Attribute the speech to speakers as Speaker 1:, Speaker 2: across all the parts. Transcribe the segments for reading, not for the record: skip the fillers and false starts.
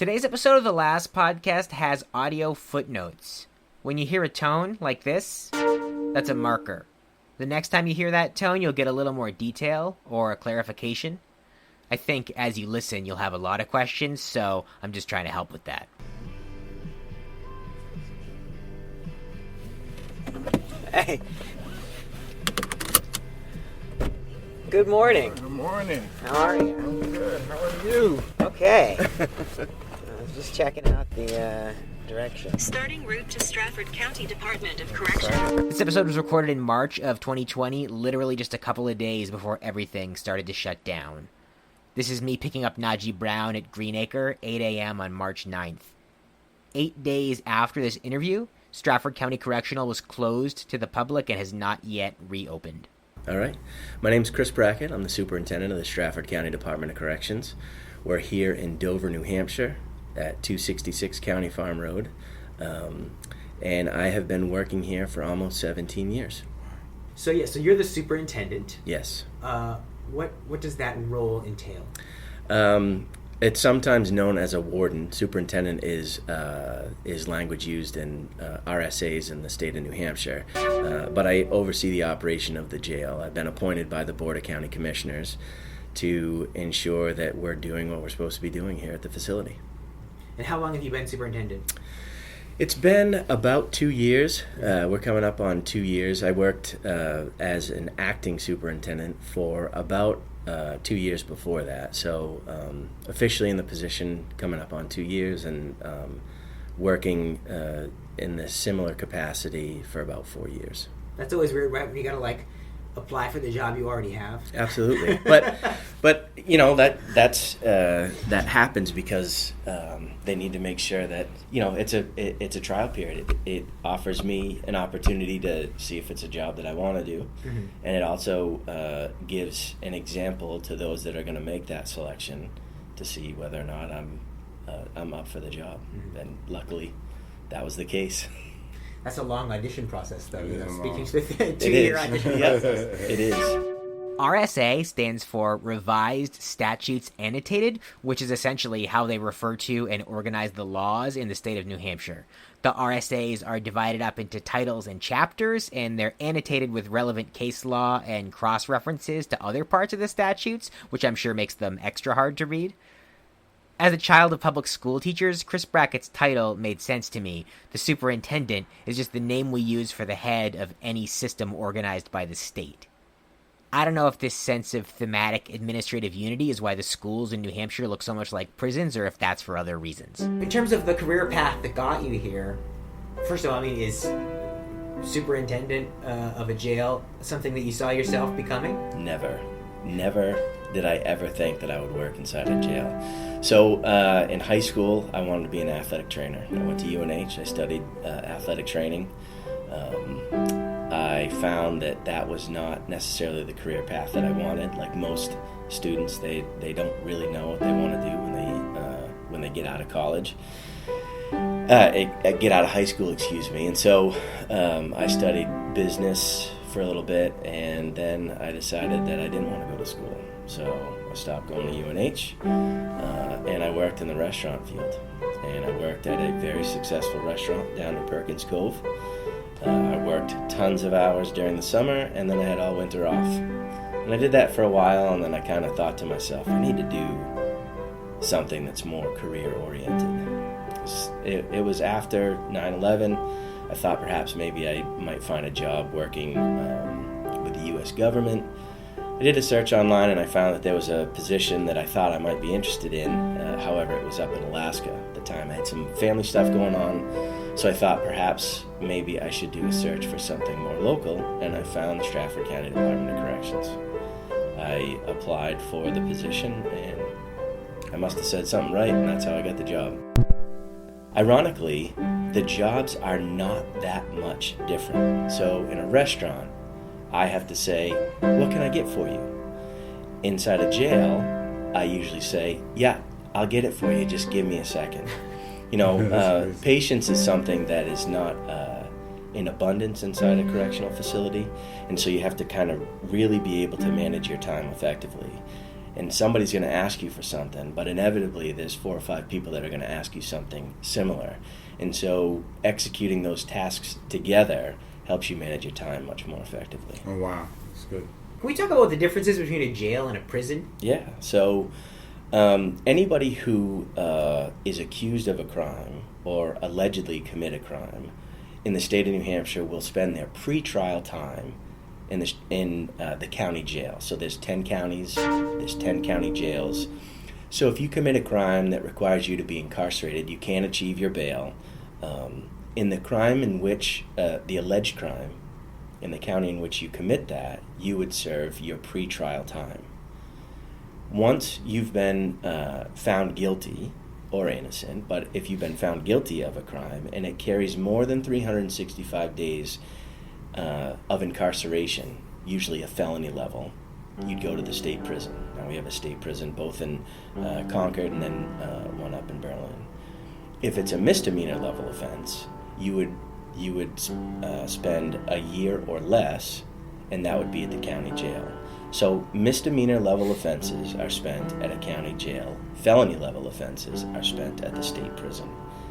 Speaker 1: Today's episode of the Last Podcast has audio footnotes. When you hear a tone like this, that's a marker. The next time you hear that tone, you'll get a little more detail or a clarification. I think as you listen, you'll have a lot of questions, so I'm just trying to help with that. Hey. Good morning.
Speaker 2: Good morning.
Speaker 1: How are you?
Speaker 2: I'm good. How are you?
Speaker 1: Okay. I was just checking out the direction.
Speaker 3: Starting route to Strafford County Department of Correctional.
Speaker 1: This episode was recorded in March of 2020, literally just a couple of days before everything started to shut down. This is me picking up Najee Brown at Greenacre, 8 a.m. on March 9th. 8 days after this interview, Strafford County Correctional was closed to the public and has not yet reopened.
Speaker 4: All right. My name's Chris Brackett. I'm the superintendent of the Strafford County Department of Corrections. We're here in Dover, New Hampshire at 266 County Farm Road. And I have been working here for almost 17 years.
Speaker 1: So you're the superintendent.
Speaker 4: Yes.
Speaker 1: What does that role entail?
Speaker 4: It's sometimes known as a warden. Superintendent is language used in RSAs in the state of New Hampshire, but I oversee the operation of the jail. I've been appointed by the Board of County Commissioners to ensure that we're doing what we're supposed to be doing here at the facility.
Speaker 1: And how long have you been superintendent?
Speaker 4: It's been about 2 years. We're coming up on 2 years. I worked as an acting superintendent for about 2 years before that. So officially in the position coming up on 2 years and working in a similar capacity for about 4 years.
Speaker 1: That's always weird, right? When you gotta apply for the job you already have.
Speaker 4: Absolutely, but you know that happens because they need to make sure that it's a trial period. It offers me an opportunity to see if it's a job that I want to do, mm-hmm. and it also gives an example to those that are going to make that selection to see whether or not I'm up for the job. Mm-hmm. And luckily, that was the case.
Speaker 1: That's a long audition process, though. Speaking to the
Speaker 4: 2 year
Speaker 1: audition
Speaker 4: process.
Speaker 1: It
Speaker 4: is.
Speaker 1: RSA stands for Revised Statutes Annotated, which is essentially how they refer to and organize the laws in the state of New Hampshire. The RSAs are divided up into titles and chapters, and they're annotated with relevant case law and cross-references to other parts of the statutes, which I'm sure makes them extra hard to read. As a child of public school teachers, Chris Brackett's title made sense to me. The superintendent is just the name we use for the head of any system organized by the state. I don't know if this sense of thematic administrative unity is why the schools in New Hampshire look so much like prisons, or if that's for other reasons. In terms of the career path that got you here, first of all, is superintendent of a jail something that you saw yourself becoming?
Speaker 4: Never did I ever think that I would work inside a jail. So in high school, I wanted to be an athletic trainer. I went to UNH. I studied athletic training. I found that was not necessarily the career path that I wanted. Like most students, they don't really know what they want to do when they get out of college. Get out of high school, excuse me. And so I studied business for a little bit, and then I decided that I didn't want to go to school. So I stopped going to UNH, and I worked in the restaurant field. And I worked at a very successful restaurant down in Perkins Cove. I worked tons of hours during the summer, and then I had all winter off. And I did that for a while, and then I kind of thought to myself, I need to do something that's more career-oriented. It was after 9/11. I thought perhaps maybe I might find a job working with the U.S. government. I did a search online, and I found that there was a position that I thought I might be interested in. However, it was up in Alaska at the time. I had some family stuff going on, so I thought perhaps maybe I should do a search for something more local, and I found the Strafford County Department of Corrections. I applied for the position, and I must have said something right, and that's how I got the job. Ironically, the jobs are not that much different. So in a restaurant, I have to say, what can I get for you? Inside a jail, I usually say, yeah, I'll get it for you, just give me a second. Patience is something that is not in abundance inside a correctional facility, and so you have to kind of really be able to manage your time effectively. and somebody's going to ask you for something, but inevitably there's 4 or 5 people that are going to ask you something similar. And so executing those tasks together helps you manage your time much more effectively.
Speaker 2: Oh, wow. That's good.
Speaker 1: Can we talk about the differences between a jail and a prison?
Speaker 4: Yeah. So anybody who is accused of a crime or allegedly commit a crime in the state of New Hampshire will spend their pretrial time in the county jail. So there's 10 counties, there's 10 county jails. So if you commit a crime that requires you to be incarcerated, you can't achieve your bail. In the crime in which, the alleged crime, in the county in which you commit that, you would serve your pretrial time. Once you've been found guilty or innocent, but if you've been found guilty of a crime and it carries more than 365 days of incarceration, usually a felony level, you'd go to the state prison. Now we have a state prison both in Concord and then one up in Berlin. If it's a misdemeanor level offense, you would spend a year or less, and that would be at the county jail. So misdemeanor level offenses are spent at a county jail. Felony level offenses are spent at the state prison.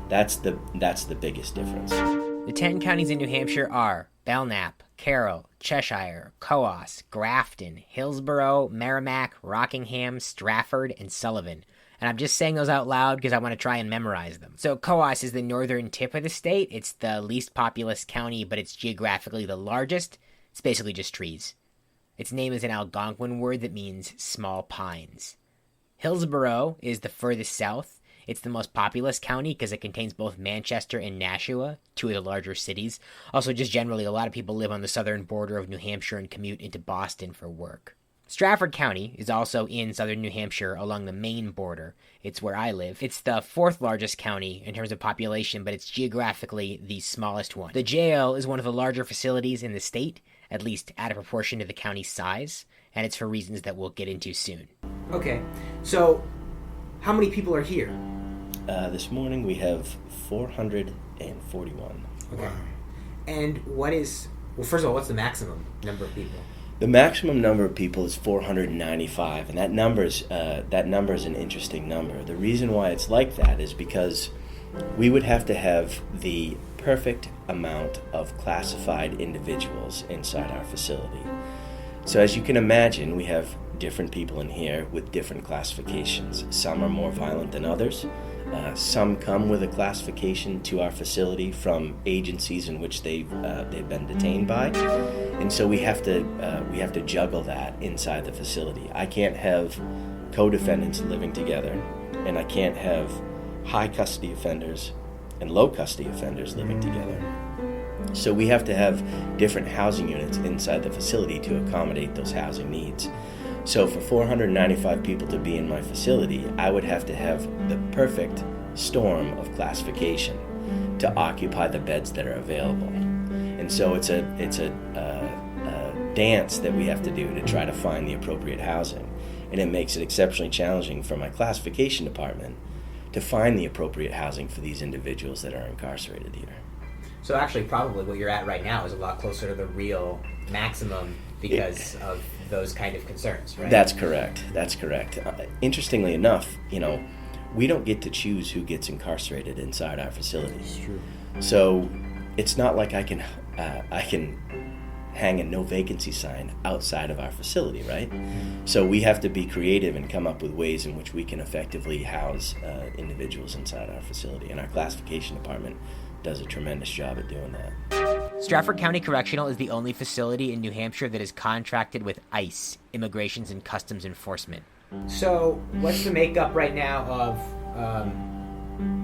Speaker 4: That's the biggest difference.
Speaker 1: The 10 counties in New Hampshire are Belknap, Carroll, Cheshire, Coos, Grafton, Hillsborough, Merrimack, Rockingham, Strafford, and Sullivan. And I'm just saying those out loud because I want to try and memorize them. So Coos is the northern tip of the state. It's the least populous county, but it's geographically the largest. It's basically just trees. Its name is an Algonquin word that means small pines. Hillsborough is the furthest south. It's the most populous county because it contains both Manchester and Nashua, 2 of the larger cities. Also, just generally, a lot of people live on the southern border of New Hampshire and commute into Boston for work. Strafford County is also in southern New Hampshire along the Maine border. It's where I live. It's the 4th largest county in terms of population, but it's geographically the smallest one. The jail is one of the larger facilities in the state, at least at a proportion to the county's size, and it's for reasons that we'll get into soon. Okay, so how many people are here?
Speaker 4: This morning we have 441.
Speaker 1: Okay. Wow. And first of all, what's the maximum number of people?
Speaker 4: The maximum number of people is 495, and that number is an interesting number. The reason why it's like that is because we would have to have the perfect amount of classified individuals inside our facility. So as you can imagine, we have different people in here with different classifications. Some are more violent than others. Some come with a classification to our facility from agencies in which they've been detained by, and so we have to juggle that inside the facility. I can't have co-defendants living together, and I can't have high custody offenders and low custody offenders living together. So we have to have different housing units inside the facility to accommodate those housing needs. So for 495 people to be in my facility, I would have to have the perfect storm of classification to occupy the beds that are available. And so it's a dance that we have to do to try to find the appropriate housing. And it makes it exceptionally challenging for my classification department to find the appropriate housing for these individuals that are incarcerated here.
Speaker 1: So actually, probably what you're at right now is a lot closer to the real maximum because of those kind of concerns, right?
Speaker 4: That's correct. Interestingly enough, we don't get to choose who gets incarcerated inside our facility.
Speaker 2: That's true.
Speaker 4: So it's not like I can hang a no vacancy sign outside of our facility, right? So we have to be creative and come up with ways in which we can effectively house individuals inside our facility, and our classification department does a tremendous job at doing that.
Speaker 1: Strafford County Correctional is the only facility in New Hampshire that is contracted with ICE, Immigrations and Customs Enforcement. So, what's the makeup right now of, are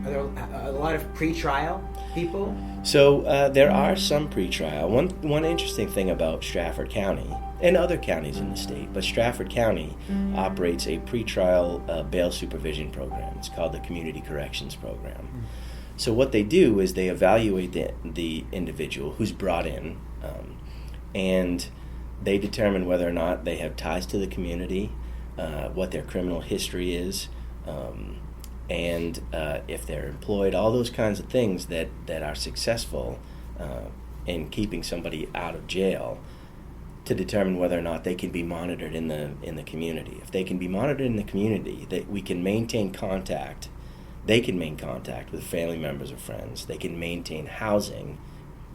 Speaker 1: there a lot of pretrial people?
Speaker 4: So, there are some pretrial. One interesting thing about Strafford County, and other counties in the state, but Strafford County operates a pretrial bail supervision program. It's called the Community Corrections Program. So what they do is they evaluate the individual who's brought in, and they determine whether or not they have ties to the community, what their criminal history is, and if they're employed, all those kinds of things that are successful in keeping somebody out of jail. to determine whether or not they can be monitored in the community. If they can be monitored in the community, that we can maintain contact. They can maintain contact with family members or friends. They can maintain housing.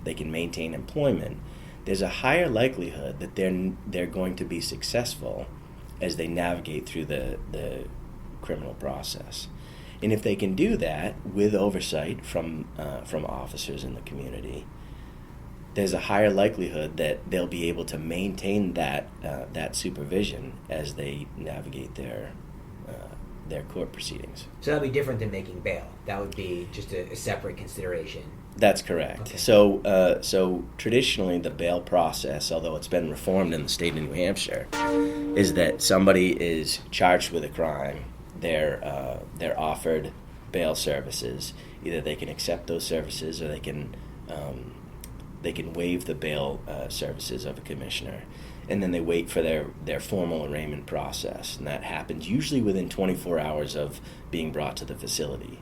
Speaker 4: They can maintain employment. There's a higher likelihood that they're going to be successful as they navigate through the criminal process. And if they can do that with oversight from officers in the community, there's a higher likelihood that they'll be able to maintain that supervision as they navigate their court proceedings.
Speaker 1: So that would be different than making bail. That would be just a separate consideration.
Speaker 4: That's correct. Okay. So traditionally, the bail process, although it's been reformed in the state of New Hampshire, is that somebody is charged with a crime. They're offered bail services. Either they can accept those services, or they can waive the bail services of a commissioner, and then they wait for their formal arraignment process, and that happens usually within 24 hours of being brought to the facility.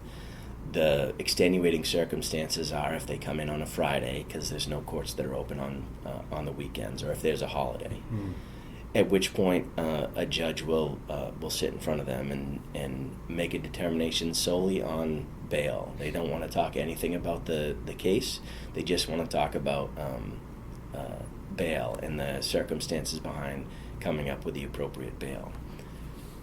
Speaker 4: The extenuating circumstances are if they come in on a Friday, because there's no courts that are open on the weekends, or if there's a holiday. At which point a judge will sit in front of them and make a determination solely on bail. They don't want to talk anything about the case. They just want to talk about bail and the circumstances behind coming up with the appropriate bail.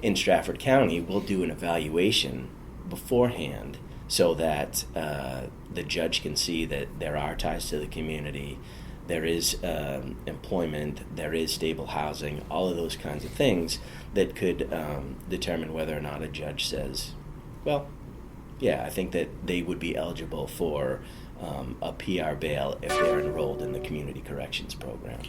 Speaker 4: In Strafford County, we'll do an evaluation beforehand so that the judge can see that there are ties to the community, there is employment, there is stable housing, all of those kinds of things that could determine whether or not a judge says, well, yeah, I think that they would be eligible for a PR bail if they're enrolled in the community corrections program.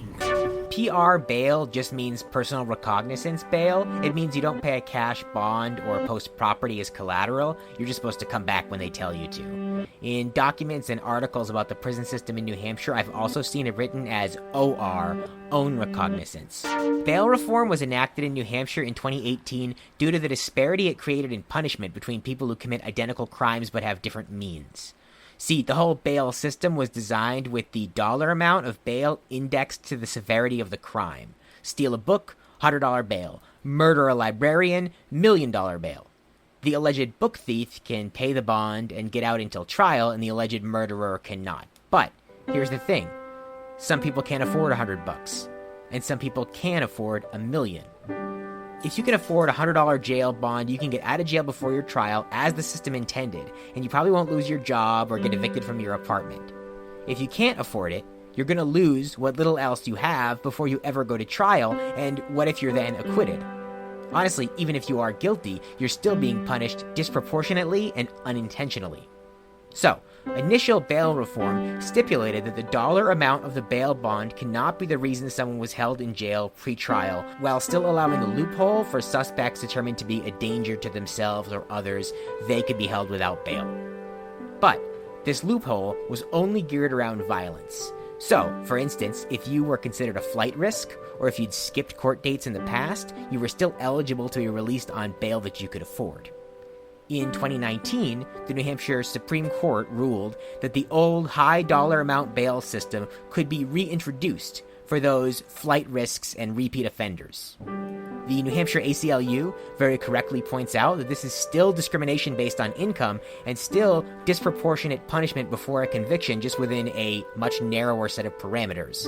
Speaker 1: PR bail just means personal recognizance bail. It means you don't pay a cash bond or post property as collateral. You're just supposed to come back when they tell you to. In documents and articles about the prison system in New Hampshire, I've also seen it written as OR, own recognizance. Bail reform was enacted in New Hampshire in 2018 due to the disparity it created in punishment between people who commit identical crimes but have different means. See, the whole bail system was designed with the dollar amount of bail indexed to the severity of the crime. Steal a book, $100 bail. Murder a librarian, $1 million bail. The alleged book thief can pay the bond and get out until trial, and the alleged murderer cannot. But here's the thing. Some people can't afford $100, and some people can afford $1 million. If you can afford a $100 jail bond, you can get out of jail before your trial as the system intended, and you probably won't lose your job or get evicted from your apartment. If you can't afford it, you're going to lose what little else you have before you ever go to trial, and what if you're then acquitted? Honestly, even if you are guilty, you're still being punished disproportionately and unintentionally. So, initial bail reform stipulated that the dollar amount of the bail bond cannot be the reason someone was held in jail pre-trial, while still allowing the loophole for suspects determined to be a danger to themselves or others, they could be held without bail. But this loophole was only geared around violence. So, for instance, if you were considered a flight risk, or if you'd skipped court dates in the past, you were still eligible to be released on bail that you could afford. In 2019, the New Hampshire Supreme Court ruled that the old high dollar amount bail system could be reintroduced for those flight risks and repeat offenders. The New Hampshire ACLU very correctly points out that this is still discrimination based on income and still disproportionate punishment before a conviction, just within a much narrower set of parameters.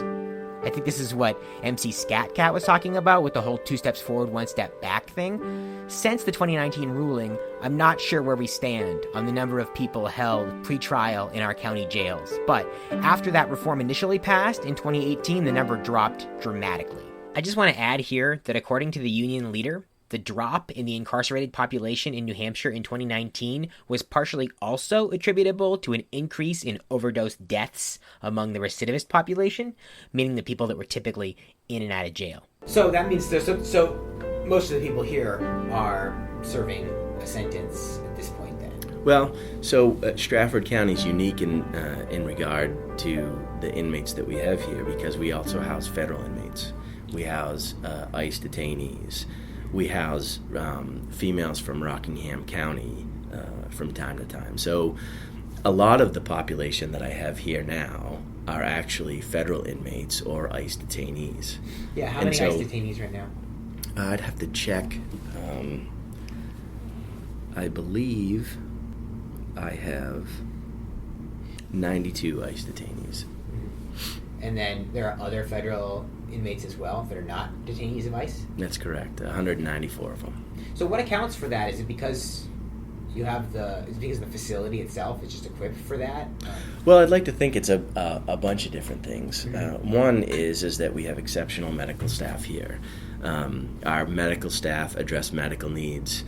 Speaker 1: I think this is what MC Scat Cat was talking about with the whole 2 steps forward, 1 step back thing. Since the 2019 ruling, I'm not sure where we stand on the number of people held pre-trial in our county jails. But after that reform initially passed in 2018, the number dropped dramatically. I just want to add here that according to the union leader, the drop in the incarcerated population in New Hampshire in 2019 was partially also attributable to an increase in overdose deaths among the recidivist population, meaning the people that were typically in and out of jail. So that means so most of the people here are serving a sentence at this point then.
Speaker 4: Well, so Strafford County is unique in regard to the inmates that we have here because we also house federal inmates. We house ICE detainees. We house females from Rockingham County from time to time. So a lot of the population that I have here now are actually federal inmates or ICE detainees.
Speaker 1: Yeah, how
Speaker 4: And
Speaker 1: many
Speaker 4: so-
Speaker 1: ICE detainees right now?
Speaker 4: I'd have to check. I believe I have 92 ICE detainees.
Speaker 1: And then there are other federal inmates as well that are not detainees of ICE?
Speaker 4: That's correct, 194 of them.
Speaker 1: So what accounts for that? Is it because you have is it because the facility itself is just equipped for that?
Speaker 4: Well, I'd like to think it's a bunch of different things. One is that we have exceptional medical staff here. Our medical staff address medical needs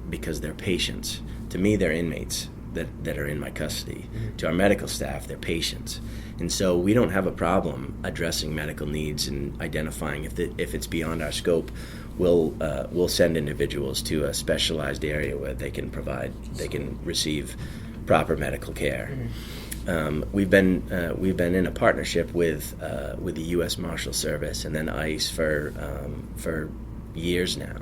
Speaker 4: because they're patients. To me, they're inmates that are in my custody. To our medical staff, they're patients. And so we don't have a problem addressing medical needs and identifying if it's beyond our scope. We'll send individuals to a specialized area where they can receive proper medical care. We've been in a partnership with the U.S. Marshal Service and then ICE for years now,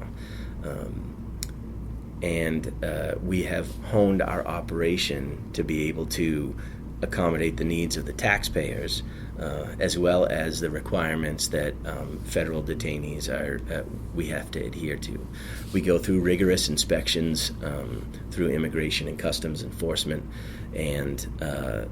Speaker 4: and we have honed our operation to be able to accommodate the needs of the taxpayers, as well as the requirements that federal detainees we have to adhere to. We go through rigorous inspections through Immigration and Customs Enforcement, and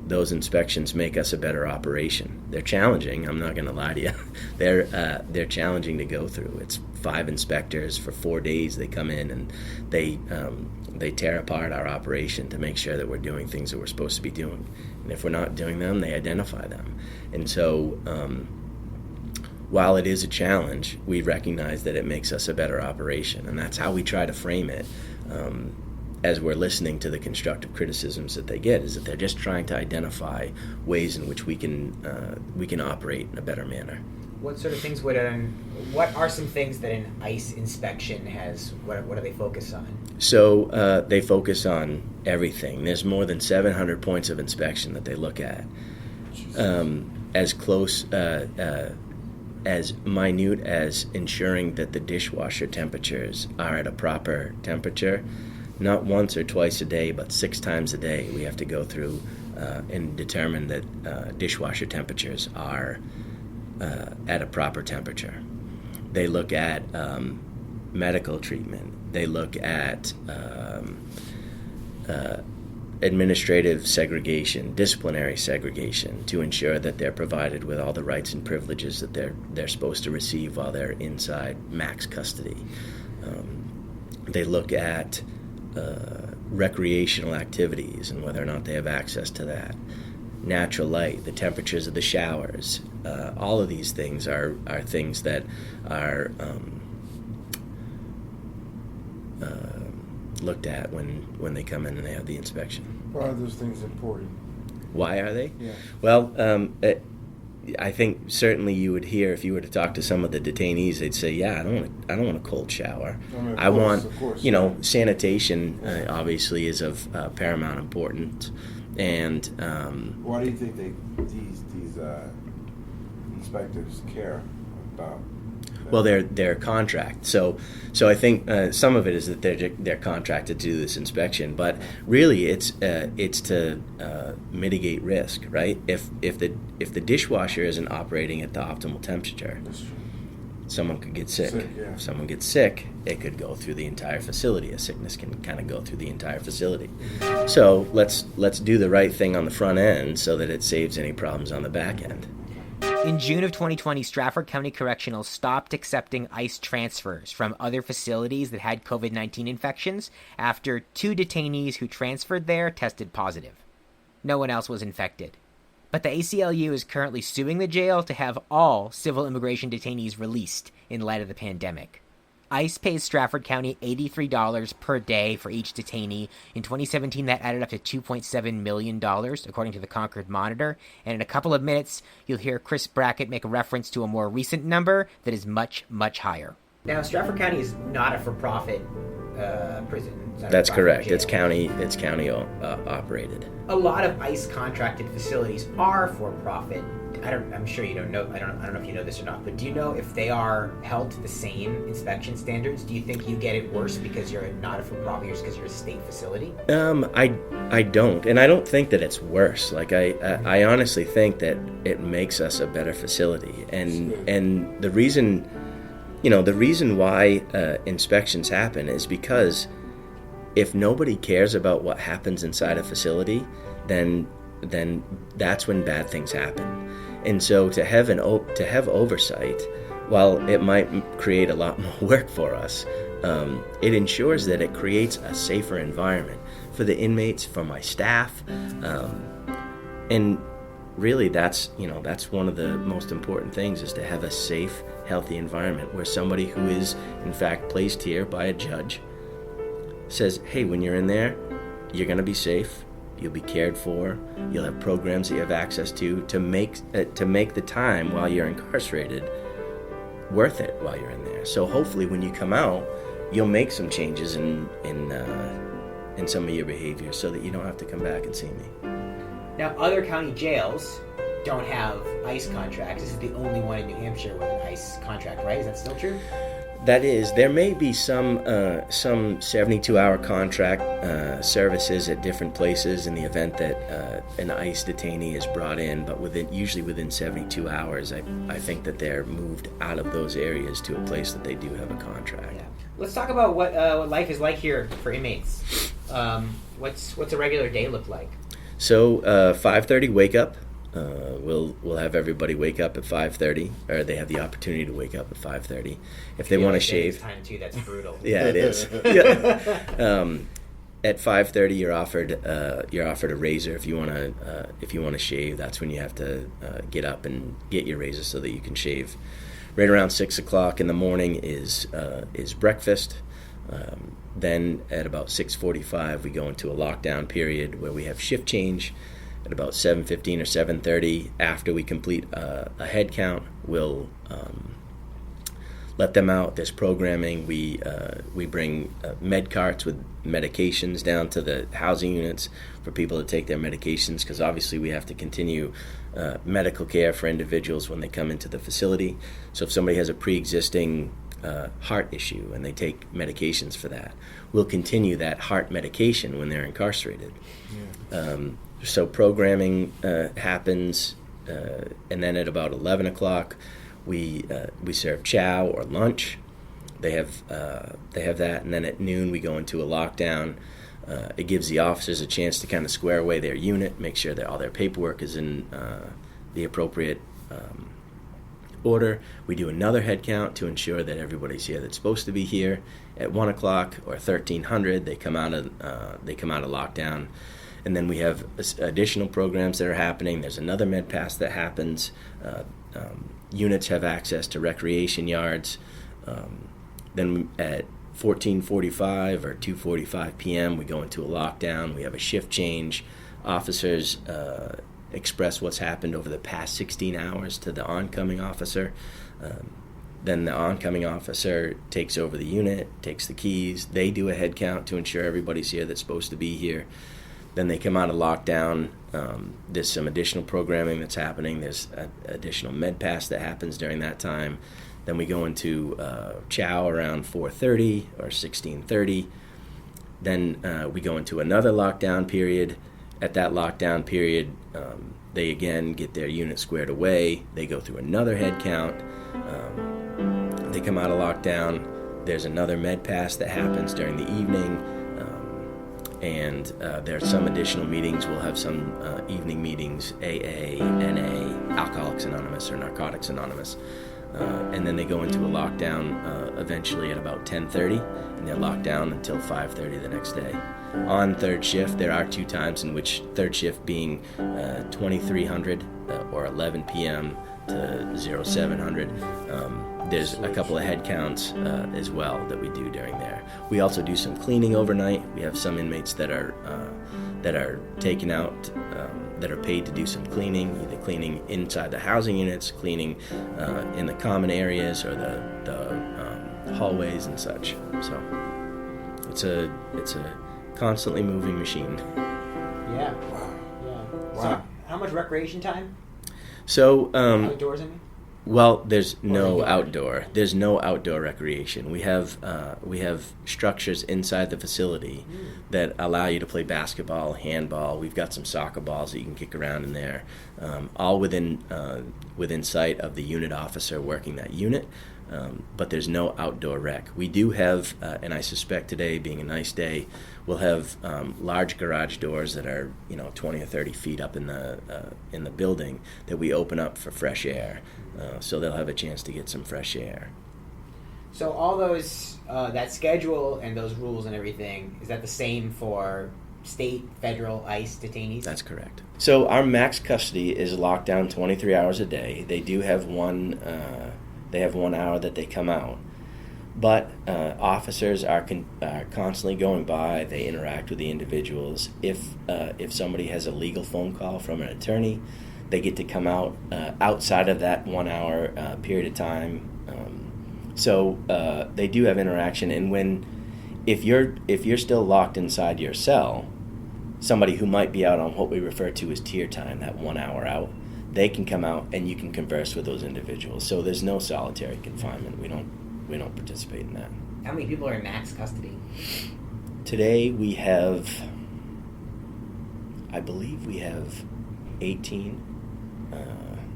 Speaker 4: those inspections make us a better operation. They're challenging. I'm not going to lie to you. They're challenging to go through. It's 5 inspectors for 4 days. They come in and they tear apart our operation to make sure that we're doing things that we're supposed to be doing. And if we're not doing them, they identify them. And so while it is a challenge, we recognize that it makes us a better operation. And that's how we try to frame it as we're listening to the constructive criticisms that they get, is that they're just trying to identify ways in which we can operate in a better manner.
Speaker 1: What sort of things what are some things that an ICE inspection has? What do they focus on?
Speaker 4: So they focus on everything. There's more than 700 points of inspection that they look at. As close, as minute as ensuring that the dishwasher temperatures are at a proper temperature. Not once or twice a day, but 6 times a day, we have to go through and determine that dishwasher temperatures are at a proper temperature. They look at medical treatment. They look at administrative segregation, disciplinary segregation, to ensure that they're provided with all the rights and privileges that they're supposed to receive while they're inside max custody. They look at recreational activities and whether or not they have access to that. Natural light, the temperatures of the showers, all of these things are things that are looked at when they come in and they have the inspection.
Speaker 2: Why are those things important?
Speaker 4: Why are they?
Speaker 2: Yeah.
Speaker 4: Well, I think certainly you would hear, if you were to talk to some of the detainees, they'd say, "Yeah, I don't want a cold shower.
Speaker 2: Of course,
Speaker 4: sanitation obviously is of paramount importance." And
Speaker 2: why do you think these inspectors care about?
Speaker 4: Well, their contract. So I think some of it is that they're contracted to do this inspection, but really it's to mitigate risk, right? If the dishwasher isn't operating at the optimal temperature, someone could get sick.
Speaker 2: Yeah.
Speaker 4: If someone gets sick, it could go through the entire facility. A sickness can kind of go through the entire facility. So let's do the right thing on the front end so that it saves any problems on the back end.
Speaker 1: In June of 2020, Strafford County Correctional stopped accepting ICE transfers from other facilities that had COVID-19 infections after 2 detainees who transferred there tested positive. No one else was infected. But the ACLU is currently suing the jail to have all civil immigration detainees released in light of the pandemic. ICE pays Strafford County $83 per day for each detainee. In 2017, that added up to $2.7 million, according to the Concord Monitor. And in a couple of minutes, you'll hear Chris Brackett make a reference to a more recent number that is much, much higher. Now, Strafford County is not a for-profit prison.
Speaker 4: That's correct. Jail. It's county operated.
Speaker 1: A lot of ICE contracted facilities are for-profit. I'm sure you don't know. I don't know if you know this or not, but do you know if they are held to the same inspection standards? Do you think you get it worse because you're not a for-profit, or because you're a state facility?
Speaker 4: I don't, and I don't think that it's worse. Like I honestly think that it makes us a better facility, and the reason why inspections happen is because if nobody cares about what happens inside a facility, then that's when bad things happen. And so to have oversight, while it might create a lot more work for us, it ensures that it creates a safer environment for the inmates, for my staff, and really that's one of the most important things, is to have a safe, healthy environment where somebody who is in fact placed here by a judge says, hey, when you're in there, you're going to be safe, you'll be cared for, you'll have programs that you have access to make the time while you're incarcerated worth it while you're in there. So hopefully when you come out, you'll make some changes in some of your behavior so that you don't have to come back and see me.
Speaker 1: Now, other county jails don't have ICE contracts. This is the only one in New Hampshire with an ICE contract, right? Is that still true?
Speaker 4: That is. There may be some 72-hour contract services at different places in the event that an ICE detainee is brought in, but usually within 72 hours, I think that they're moved out of those areas to a place that they do have a contract.
Speaker 1: Yeah. Let's talk about what life is like here for inmates. What's a regular day look like?
Speaker 4: So 5:30 wake up. We'll have everybody wake up at 5:30, or they have the opportunity to wake up at 5:30 if they want to shave.
Speaker 1: Time too, that's brutal.
Speaker 4: Yeah, it is. Yeah. At 5:30, you're offered a razor if you want to shave. That's when you have to get up and get your razor so that you can shave. Right around 6 o'clock in the morning is breakfast. Then at about 6:45, we go into a lockdown period where we have shift change. At about 7:15 or 7:30, after we complete a head count, we'll let them out. There's programming. We bring med carts with medications down to the housing units for people to take their medications, because obviously we have to continue medical care for individuals when they come into the facility. So if somebody has a pre-existing heart issue and they take medications for that, we'll continue that heart medication when they're incarcerated. Yeah. So programming happens, and then at about 11 o'clock, we serve chow or lunch. They have that, and then at noon we go into a lockdown. It gives the officers a chance to kind of square away their unit, make sure that all their paperwork is in the appropriate order. We do another head count to ensure that everybody's here that's supposed to be here. At 1 o'clock or 1300, they come out of lockdown. And then we have additional programs that are happening. There's another med pass that happens. Units have access to recreation yards. Then at 14:45 or 2:45 p.m., we go into a lockdown. We have a shift change. Officers express what's happened over the past 16 hours to the oncoming officer. Then the oncoming officer takes over the unit, takes the keys. They do a head count to ensure everybody's here that's supposed to be here. Then they come out of lockdown. There's some additional programming that's happening. There's additional med pass that happens during that time. Then we go into chow around 4:30 or 16:30. Then we go into another lockdown period. At that lockdown period, they again get their unit squared away. They go through another head count. They come out of lockdown. There's another med pass that happens during the evening. And there are some additional meetings. We'll have some evening meetings, AA, NA, Alcoholics Anonymous or Narcotics Anonymous. And then they go into a lockdown eventually at about 10:30, and they're locked down until 5:30 the next day. On third shift, there are 2 times in which third shift being 2300 or 11 p.m. to 0700. There's a couple of head counts as well that we do during there. We also do some cleaning overnight. We have some inmates that are taken out, that are paid to do some cleaning, either cleaning inside the housing units, cleaning in the common areas or the hallways and such. So it's a constantly moving machine.
Speaker 1: Yeah. Wow. Yeah. So how much recreation time?
Speaker 4: So,
Speaker 1: Outdoors, I mean?
Speaker 4: well, there's no
Speaker 1: indoor?
Speaker 4: outdoor. There's no outdoor recreation. We have structures inside the facility that allow you to play basketball, handball. We've got some soccer balls that you can kick around in there, all within sight of the unit officer working that unit. But there's no outdoor rec. We do have, and I suspect today, being a nice day, we'll have large garage doors that are 20 or 30 feet up in the building that we open up for fresh air, so they'll have a chance to get some fresh air.
Speaker 1: So all those, that schedule and those rules and everything, is that the same for state, federal, ICE detainees?
Speaker 4: That's correct. So our max custody is locked down 23 hours a day. They do have one. They have 1 hour that they come out, but officers are constantly going by. They interact with the individuals. If somebody has a legal phone call from an attorney, they get to come out outside of that 1 hour period of time. So they do have interaction. And if you're still locked inside your cell, somebody who might be out on what we refer to as tier time, that 1 hour out, they can come out and you can converse with those individuals. So there's no solitary confinement. We don't participate in that.
Speaker 1: How many people are in max custody?
Speaker 4: Today we have, I believe we have 18.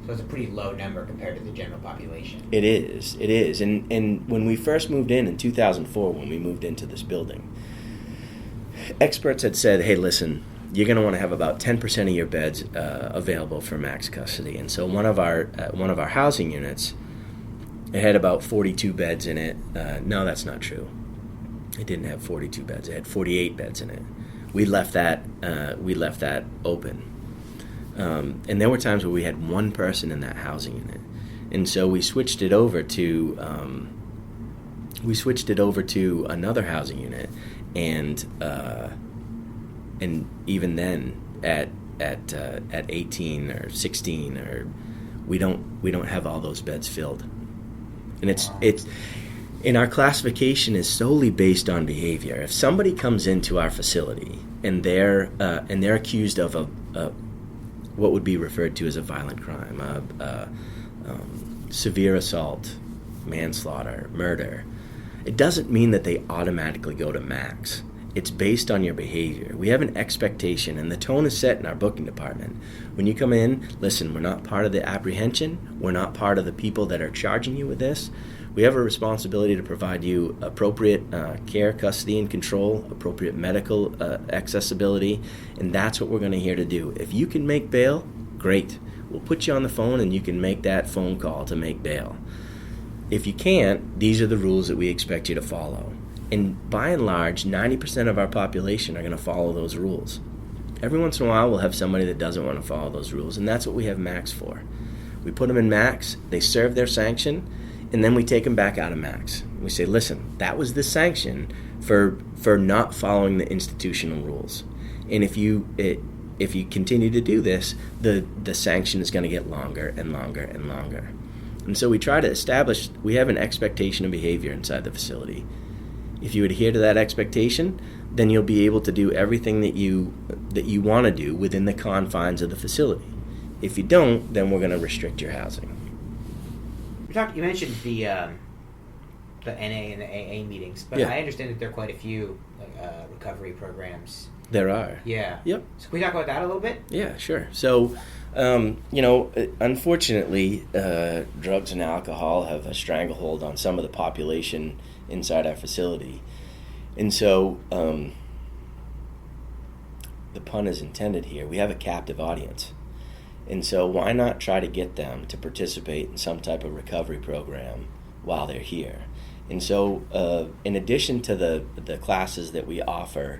Speaker 1: So it's a pretty low number compared to the general population.
Speaker 4: It is. And when we first moved in 2004, when we moved into this building, experts had said, hey, listen, you're going to want to have about 10% of your beds available for max custody. And so one of our housing units, it had about 42 beds in it. No, that's not true. It didn't have 42 beds. It had 48 beds in it. We left that open. And there were times where we had one person in that housing unit. And so we switched it over to another housing unit, and even then at 18 or 16 or we don't have all those beds filled. And it's and our classification is solely based on behavior. If somebody comes into our facility and they're accused of a what would be referred to as a violent crime, severe assault, manslaughter, murder, it doesn't mean that they automatically go to max. It's based on your behavior. We have an expectation, and the tone is set in our booking department. When you come in, listen, we're not part of the apprehension. We're not part of the people that are charging you with this. We have a responsibility to provide you appropriate care, custody, and control, appropriate medical accessibility, and that's what we're going to here to do. If you can make bail, great. We'll put you on the phone, and you can make that phone call to make bail. If you can't, these are the rules that we expect you to follow. And by and large, 90% of our population are going to follow those rules. Every once in a while, we'll have somebody that doesn't want to follow those rules, and that's what we have max for. We put them in max, they serve their sanction, and then we take them back out of max. We say, listen, that was the sanction for not following the institutional rules. And if you continue to do this, the sanction is going to get longer and longer and longer. And so we try to establish, we have an expectation of behavior inside the facility. If you adhere to that expectation, then you'll be able to do everything that you want to do within the confines of the facility. If you don't, then we're going to restrict your housing.
Speaker 1: You mentioned the NA and the AA meetings, but yeah. I understand that there are quite a few recovery programs.
Speaker 4: There are.
Speaker 1: Yeah.
Speaker 4: Yep.
Speaker 1: So can we talk about that a little bit?
Speaker 4: Yeah, sure. So, unfortunately, drugs and alcohol have a stranglehold on some of the population inside our facility. And so, the pun is intended here. We have a captive audience. And so why not try to get them to participate in some type of recovery program while they're here? And so in addition to the classes that we offer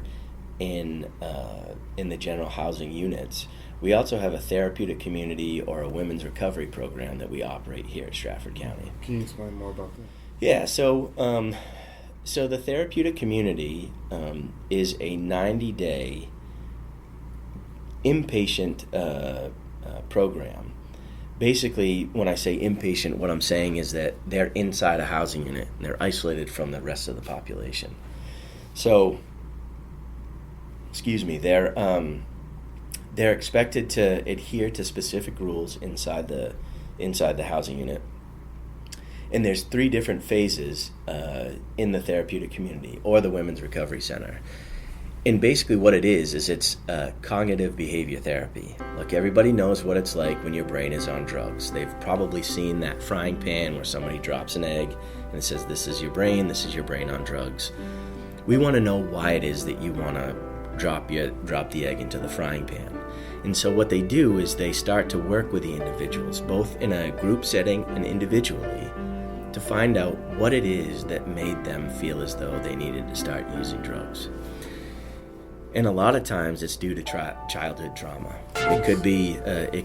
Speaker 4: in the general housing units, we also have a therapeutic community or a women's recovery program that we operate here at Strafford County.
Speaker 2: Can you explain more about that?
Speaker 4: Yeah, so the therapeutic community is a 90-day inpatient program. Basically, when I say inpatient, what I'm saying is that they're inside a housing unit and they're isolated from the rest of the population. So, they're they're expected to adhere to specific rules inside the housing unit. And there's 3 different phases in the therapeutic community or the Women's Recovery Center. And basically what it is it's cognitive behavior therapy. Look, everybody knows what it's like when your brain is on drugs. They've probably seen that frying pan where somebody drops an egg and it says, this is your brain on drugs. We want to know why it is that you want to drop the egg into the frying pan. And so what they do is they start to work with the individuals, both in a group setting and individually, to find out what it is that made them feel as though they needed to start using drugs. And a lot of times it's due to childhood trauma. It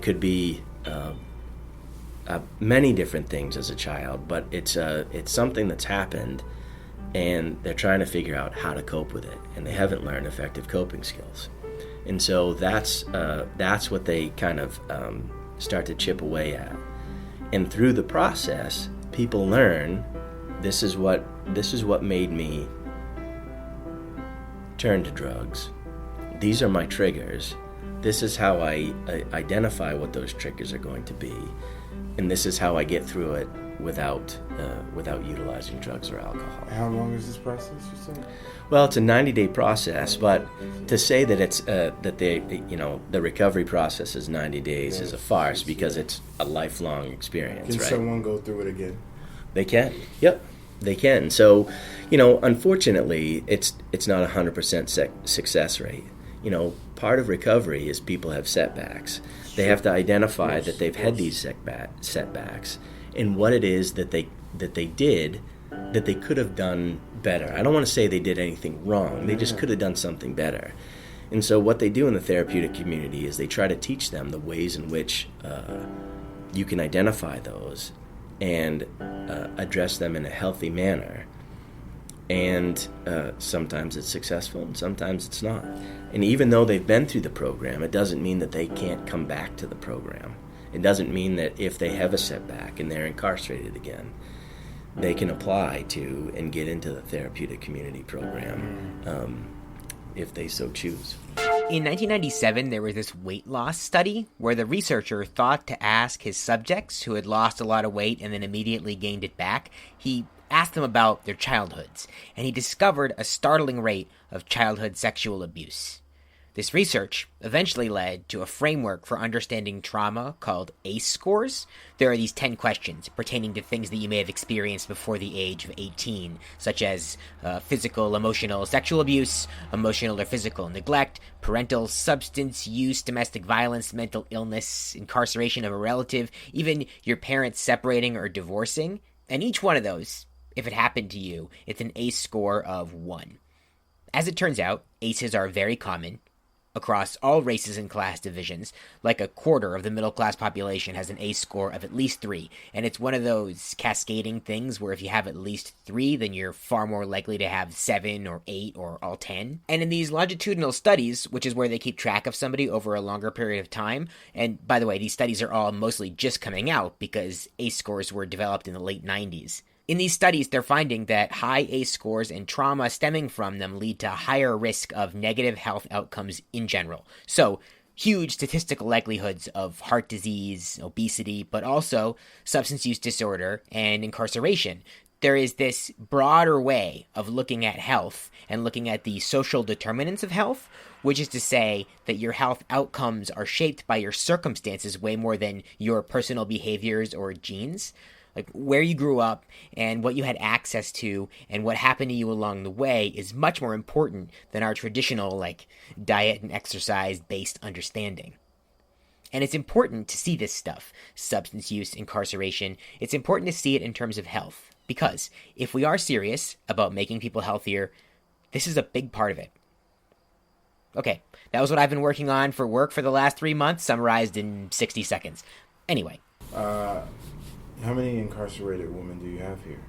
Speaker 4: could be many different things as a child, but it's something that's happened, and they're trying to figure out how to cope with it, and they haven't learned effective coping skills. And so that's what they kind of start to chip away at. And through the process, people learn this is what made me turn to drugs. These are my triggers. This is how I identify what those triggers are going to be, and this is how I get through it without utilizing drugs or alcohol.
Speaker 2: How long is this process, you said?
Speaker 4: Well, it's a 90-day process, but to say that it's the recovery process is 90 days is a farce, because it's a lifelong experience.
Speaker 2: Can
Speaker 4: right?
Speaker 2: someone go through it again?
Speaker 4: They can. Yep, they can. So, unfortunately, it's not 100% success rate. Part of recovery is people have setbacks. They have to identify that they've had these setbacks and what it is that they did that they could have done better. I don't want to say they did anything wrong. They just could have done something better. And so what they do in the therapeutic community is they try to teach them the ways in which you can identify those and address them in a healthy manner. And sometimes it's successful and sometimes it's not. And even though they've been through the program, it doesn't mean that they can't come back to the program. It doesn't mean that if they have a setback and they're incarcerated again, they can apply to and get into the therapeutic community program if they so choose.
Speaker 1: In 1997, there was this weight loss study where the researcher thought to ask his subjects who had lost a lot of weight and then immediately gained it back. He asked them about their childhoods, and he discovered a startling rate of childhood sexual abuse. This research eventually led to a framework for understanding trauma called ACE scores. There are these 10 questions pertaining to things that you may have experienced before the age of 18, such as physical, emotional, sexual abuse, emotional or physical neglect, parental substance use, domestic violence, mental illness, incarceration of a relative, even your parents separating or divorcing. And each one of those, if it happened to you, it's an ACE score of 1. As it turns out, ACEs are very common across all races and class divisions. Like a quarter of the middle-class population has an ACE score of at least 3, and it's one of those cascading things where if you have at least 3, then you're far more likely to have 7 or 8 or all 10. And in these longitudinal studies, which is where they keep track of somebody over a longer period of time, and by the way, these studies are all mostly just coming out because ACE scores were developed in the late 90s. In these studies, they're finding that high ACE scores and trauma stemming from them lead to higher risk of negative health outcomes in general. So, huge statistical likelihoods of heart disease, obesity, but also substance use disorder and incarceration. There is this broader way of looking at health and looking at the social determinants of health, which is to say that your health outcomes are shaped by your circumstances way more than your personal behaviors or genes. Like where you grew up and what you had access to and what happened to you along the way is much more important than our traditional diet and exercise based understanding. And it's important to see this stuff, substance use, incarceration. It's important to see it in terms of health, because if we are serious about making people healthier, this is a big part of it. Okay, that was what I've been working on for work for the last 3 months, summarized in 60 seconds. Anyway.
Speaker 2: How many incarcerated women do you have here?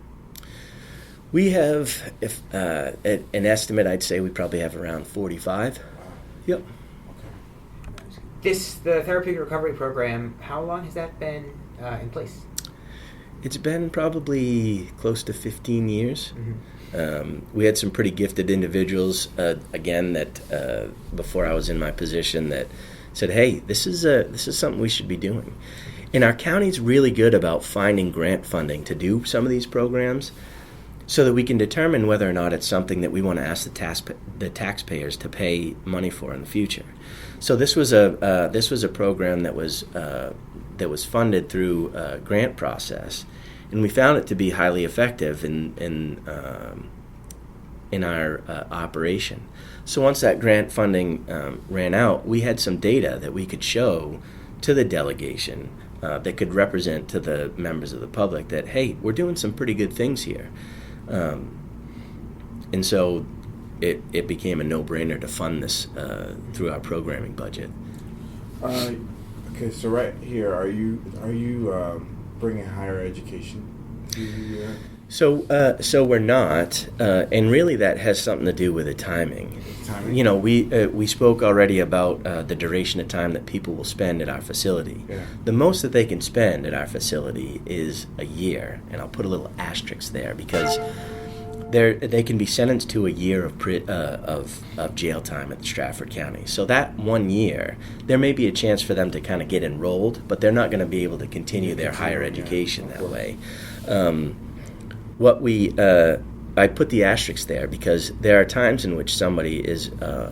Speaker 4: We have, an estimate, I'd say we probably have around 45.
Speaker 2: Wow.
Speaker 4: Yep.
Speaker 2: Okay.
Speaker 1: The therapeutic recovery program, how long has that been in place?
Speaker 4: It's been probably close to 15 years.
Speaker 1: Mm-hmm.
Speaker 4: We had some pretty gifted individuals, again, that before I was in my position, that said, hey, this is something we should be doing. And our county's really good about finding grant funding to do some of these programs so that we can determine whether or not it's something that we want to ask the taxpayers to pay money for in the future. So this was a program that was funded through a grant process, and we found it to be highly effective in our operation. So once that grant funding ran out, we had some data that we could show to the delegation that could represent to the members of the public that, hey, we're doing some pretty good things here. And so it became a no-brainer to fund this through our programming budget.
Speaker 2: Okay, so right here, are you bringing higher education to your...
Speaker 4: So we're not, and really that has something to do with the timing. You know, we spoke already about the duration of time that people will spend at our facility.
Speaker 2: Yeah.
Speaker 4: The most that they can spend at our facility is a year, and I'll put a little asterisk there because they can be sentenced to a year of jail time at the Strafford County. So that 1 year, there may be a chance for them to kind of get enrolled, but they're not going to be able to continue their higher education that way. I put the asterisk there because there are times in which somebody is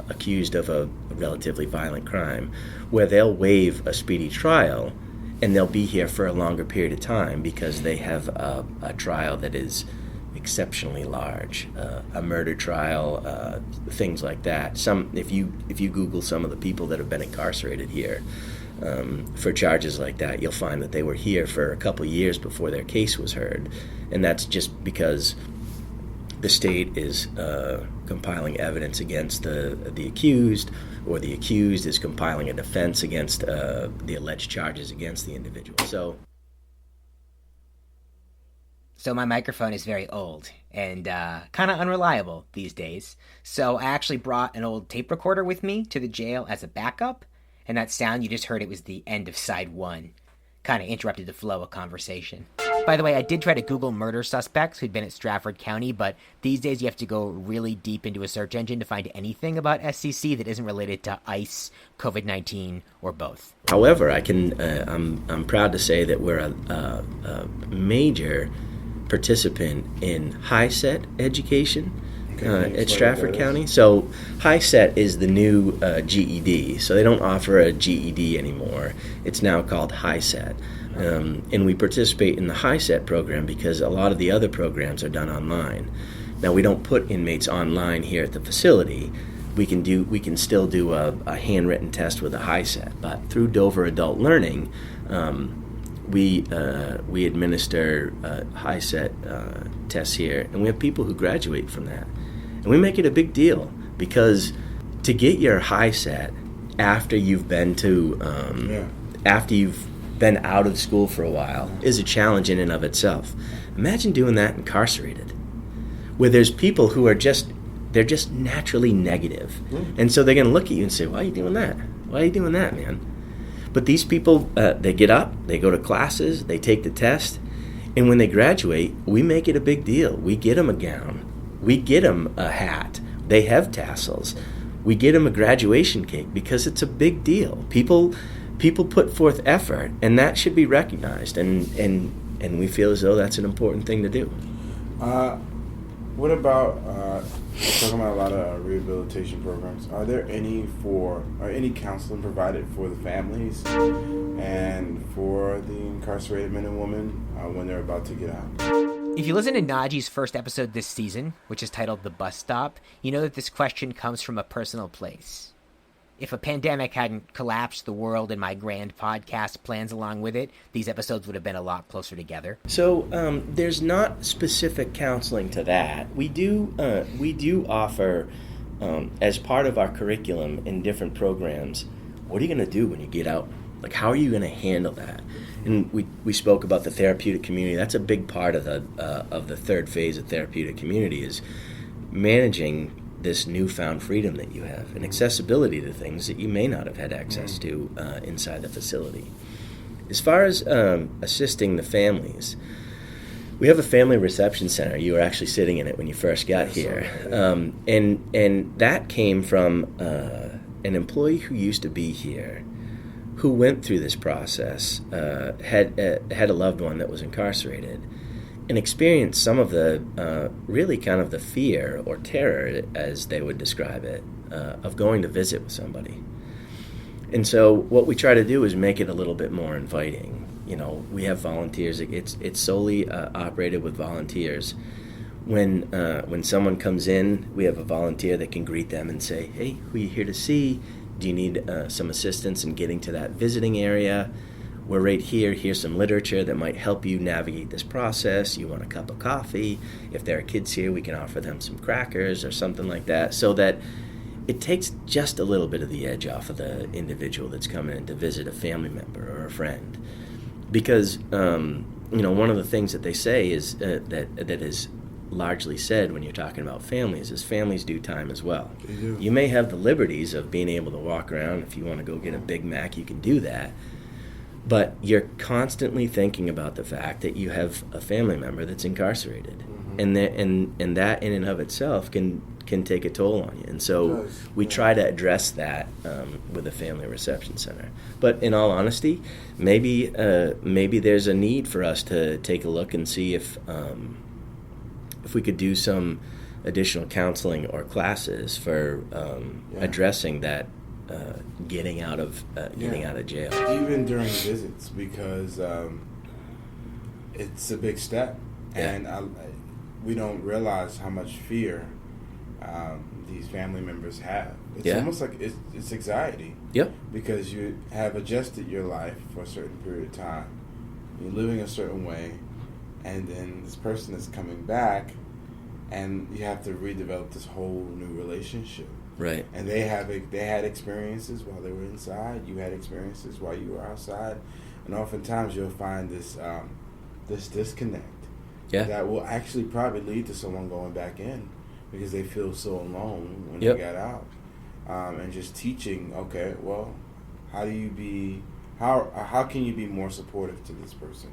Speaker 4: accused of a relatively violent crime where they'll waive a speedy trial and they'll be here for a longer period of time because they have a trial that is exceptionally large, a murder trial, things like that. If you Google some of the people that have been incarcerated here for charges like that, you'll find that they were here for a couple of years before their case was heard, and that's just because the state is compiling evidence against the accused, or the accused is compiling a defense against the alleged charges against the individual.
Speaker 1: So my microphone is very old and kind of unreliable these days. So I actually brought an old tape recorder with me to the jail as a backup, and that sound you just heard, it was the end of side 1. Kind of interrupted the flow of conversation. By the way, I did try to Google murder suspects who'd been at Strafford County, but these days you have to go really deep into a search engine to find anything about SCC that isn't related to ICE, COVID-19, or both.
Speaker 4: However, I'm proud to say that we're a major participant in high-set education at Strafford County. So high-set is the new GED. So they don't offer a GED anymore. It's now called high-set. And we participate in the high-set program because a lot of the other programs are done online. Now, we don't put inmates online here at the facility. We can still do a handwritten test with a high-set. But through Dover Adult Learning, we administer high-set tests here, and we have people who graduate from that. And we make it a big deal because to get your high-set after you've been after you've been out of school for a while is a challenge in and of itself. Imagine doing that incarcerated, where there's people who are they're just naturally negative. And so they're going to look at you and say, why are you doing that? Why are you doing that, man? But these people, they get up, they go to classes, they take the test, and when they graduate, we make it a big deal. We get them a gown. We get them a hat. They have tassels. We get them a graduation cake because it's a big deal. People put forth effort, and that should be recognized, and we feel as though that's an important thing to do.
Speaker 2: What about talking about a lot of rehabilitation programs? Are there any counseling provided for the families and for the incarcerated men and women when they're about to get out?
Speaker 1: If you listen to Najee's first episode this season, which is titled The Bus Stop, you know that this question comes from a personal place. If a pandemic hadn't collapsed the world and my grand podcast plans along with it, these episodes would have been a lot closer together.
Speaker 4: So there's not specific counseling to that. We do offer, as part of our curriculum in different programs, what are you going to do when you get out? Like, how are you going to handle that? And we spoke about the therapeutic community. That's a big part of the third phase of therapeutic community, is managing this newfound freedom that you have and accessibility to things that you may not have had access to inside the facility. As far as assisting the families, We have a family reception center. You were actually sitting in it when you first got here. And that came from an employee who used to be here, who went through this process, had a loved one that was incarcerated, and experienced some of the really kind of the fear or terror, as they would describe it, of going to visit with somebody. And so what we try to do is make it a little bit more inviting. You know, we have volunteers. It's solely operated with volunteers. When someone comes in, we have a volunteer that can greet them and say, "Hey, who are you here to see? Do you need some assistance in getting to that visiting area? We're right here. Here's some literature that might help you navigate this process. You want a cup of coffee? If there are kids here, we can offer them some crackers or something like that," so that it takes just a little bit of the edge off of the individual that's coming in to visit a family member or a friend. Because, one of the things that they say is that is largely said when you're talking about families is families do time as well.
Speaker 2: They do.
Speaker 4: You may have the liberties of being able to walk around. If you want to go get a Big Mac, you can do that. But you're constantly thinking about the fact that you have a family member that's incarcerated. Mm-hmm. And that in and of itself can take a toll on you. And so we try to address that with the Family Reception Center. But in all honesty, maybe there's a need for us to take a look and see if we could do some additional counseling or classes for addressing that getting out of jail.
Speaker 2: Even during visits, because it's a big step, and we don't realize how much fear these family members have. It's almost like it's anxiety.
Speaker 4: Yep.
Speaker 2: Because you have adjusted your life for a certain period of time. You're living a certain way, and then this person is coming back, and you have to redevelop this whole new relationship.
Speaker 4: Right.
Speaker 2: And they had experiences while they were inside. You had experiences while you were outside, and oftentimes you'll find this disconnect.
Speaker 4: Yeah.
Speaker 2: That will actually probably lead to someone going back in because they feel so alone when they got out. And just teaching, okay, well, how can you be more supportive to this person?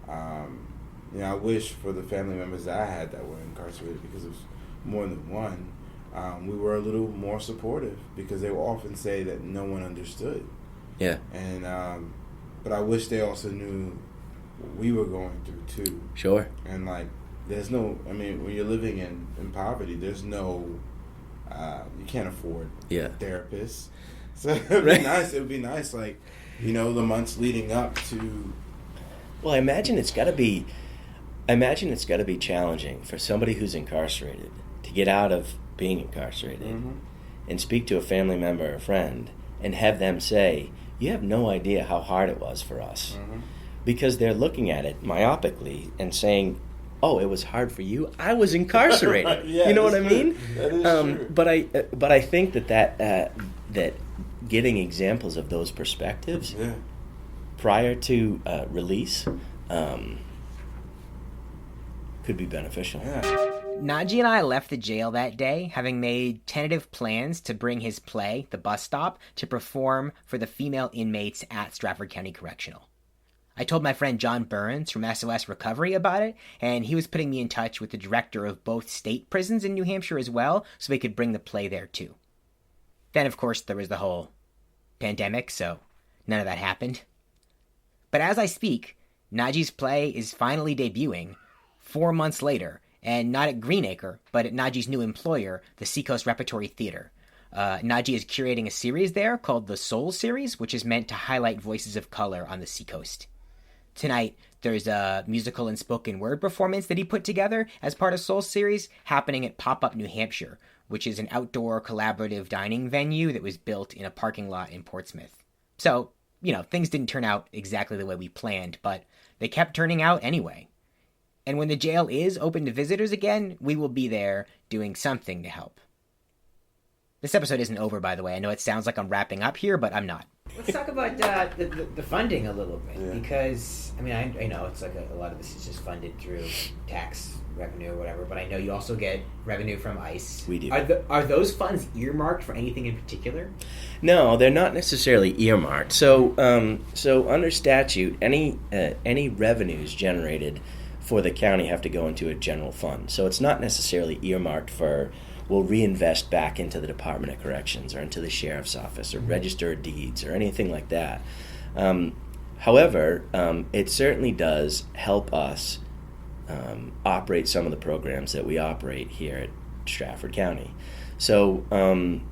Speaker 2: I wish for the family members that I had that were incarcerated, because it was more than one, we were a little more supportive, because they will often say that no one understood. Yeah. And but I wish they also knew what we were going through too.
Speaker 4: Sure.
Speaker 2: And when you're living in poverty, there's no you can't afford therapists. So it would be nice, the months leading up to.
Speaker 4: Well, I imagine it's got to be challenging for somebody who's incarcerated to get out of being incarcerated and speak to a family member or a friend and have them say, "You have no idea how hard it was for us," because they're looking at it myopically and saying, "Oh, it was hard for you. I was incarcerated." You know what I mean?
Speaker 2: That is true.
Speaker 4: But I think that getting examples of those perspectives prior to release could be beneficial.
Speaker 2: Yeah.
Speaker 1: Najee and I left the jail that day, having made tentative plans to bring his play, The Bus Stop, to perform for the female inmates at Strafford County Correctional. I told my friend John Burns from SOS Recovery about it, and he was putting me in touch with the director of both state prisons in New Hampshire as well, so we could bring the play there too. Then, of course, there was the whole pandemic, so none of that happened. But as I speak, Najee's play is finally debuting 4 months later, and not at Greenacre, but at Najee's new employer, the Seacoast Repertory Theater. Najee is curating a series there called the Soul Series, which is meant to highlight voices of color on the Seacoast. Tonight, there's a musical and spoken word performance that he put together as part of Soul Series happening at Pop-Up New Hampshire, which is an outdoor collaborative dining venue that was built in a parking lot in Portsmouth. So, things didn't turn out exactly the way we planned, but they kept turning out anyway. And when the jail is open to visitors again, we will be there doing something to help. This episode isn't over, by the way. I know it sounds like I'm wrapping up here, but I'm not. Let's talk about the funding a little bit, because, I know it's like a lot of this is just funded through tax revenue or whatever, but I know you also get revenue from ICE.
Speaker 4: We do.
Speaker 1: Are those funds earmarked for anything in particular?
Speaker 4: No, they're not necessarily earmarked. So under statute, any revenues generated for the county have to go into a general fund. So it's not necessarily earmarked for, we'll reinvest back into the Department of Corrections or into the Sheriff's Office or Register of Deeds or anything like that. However, it certainly does help us operate some of the programs that we operate here at Strafford County. So, I'm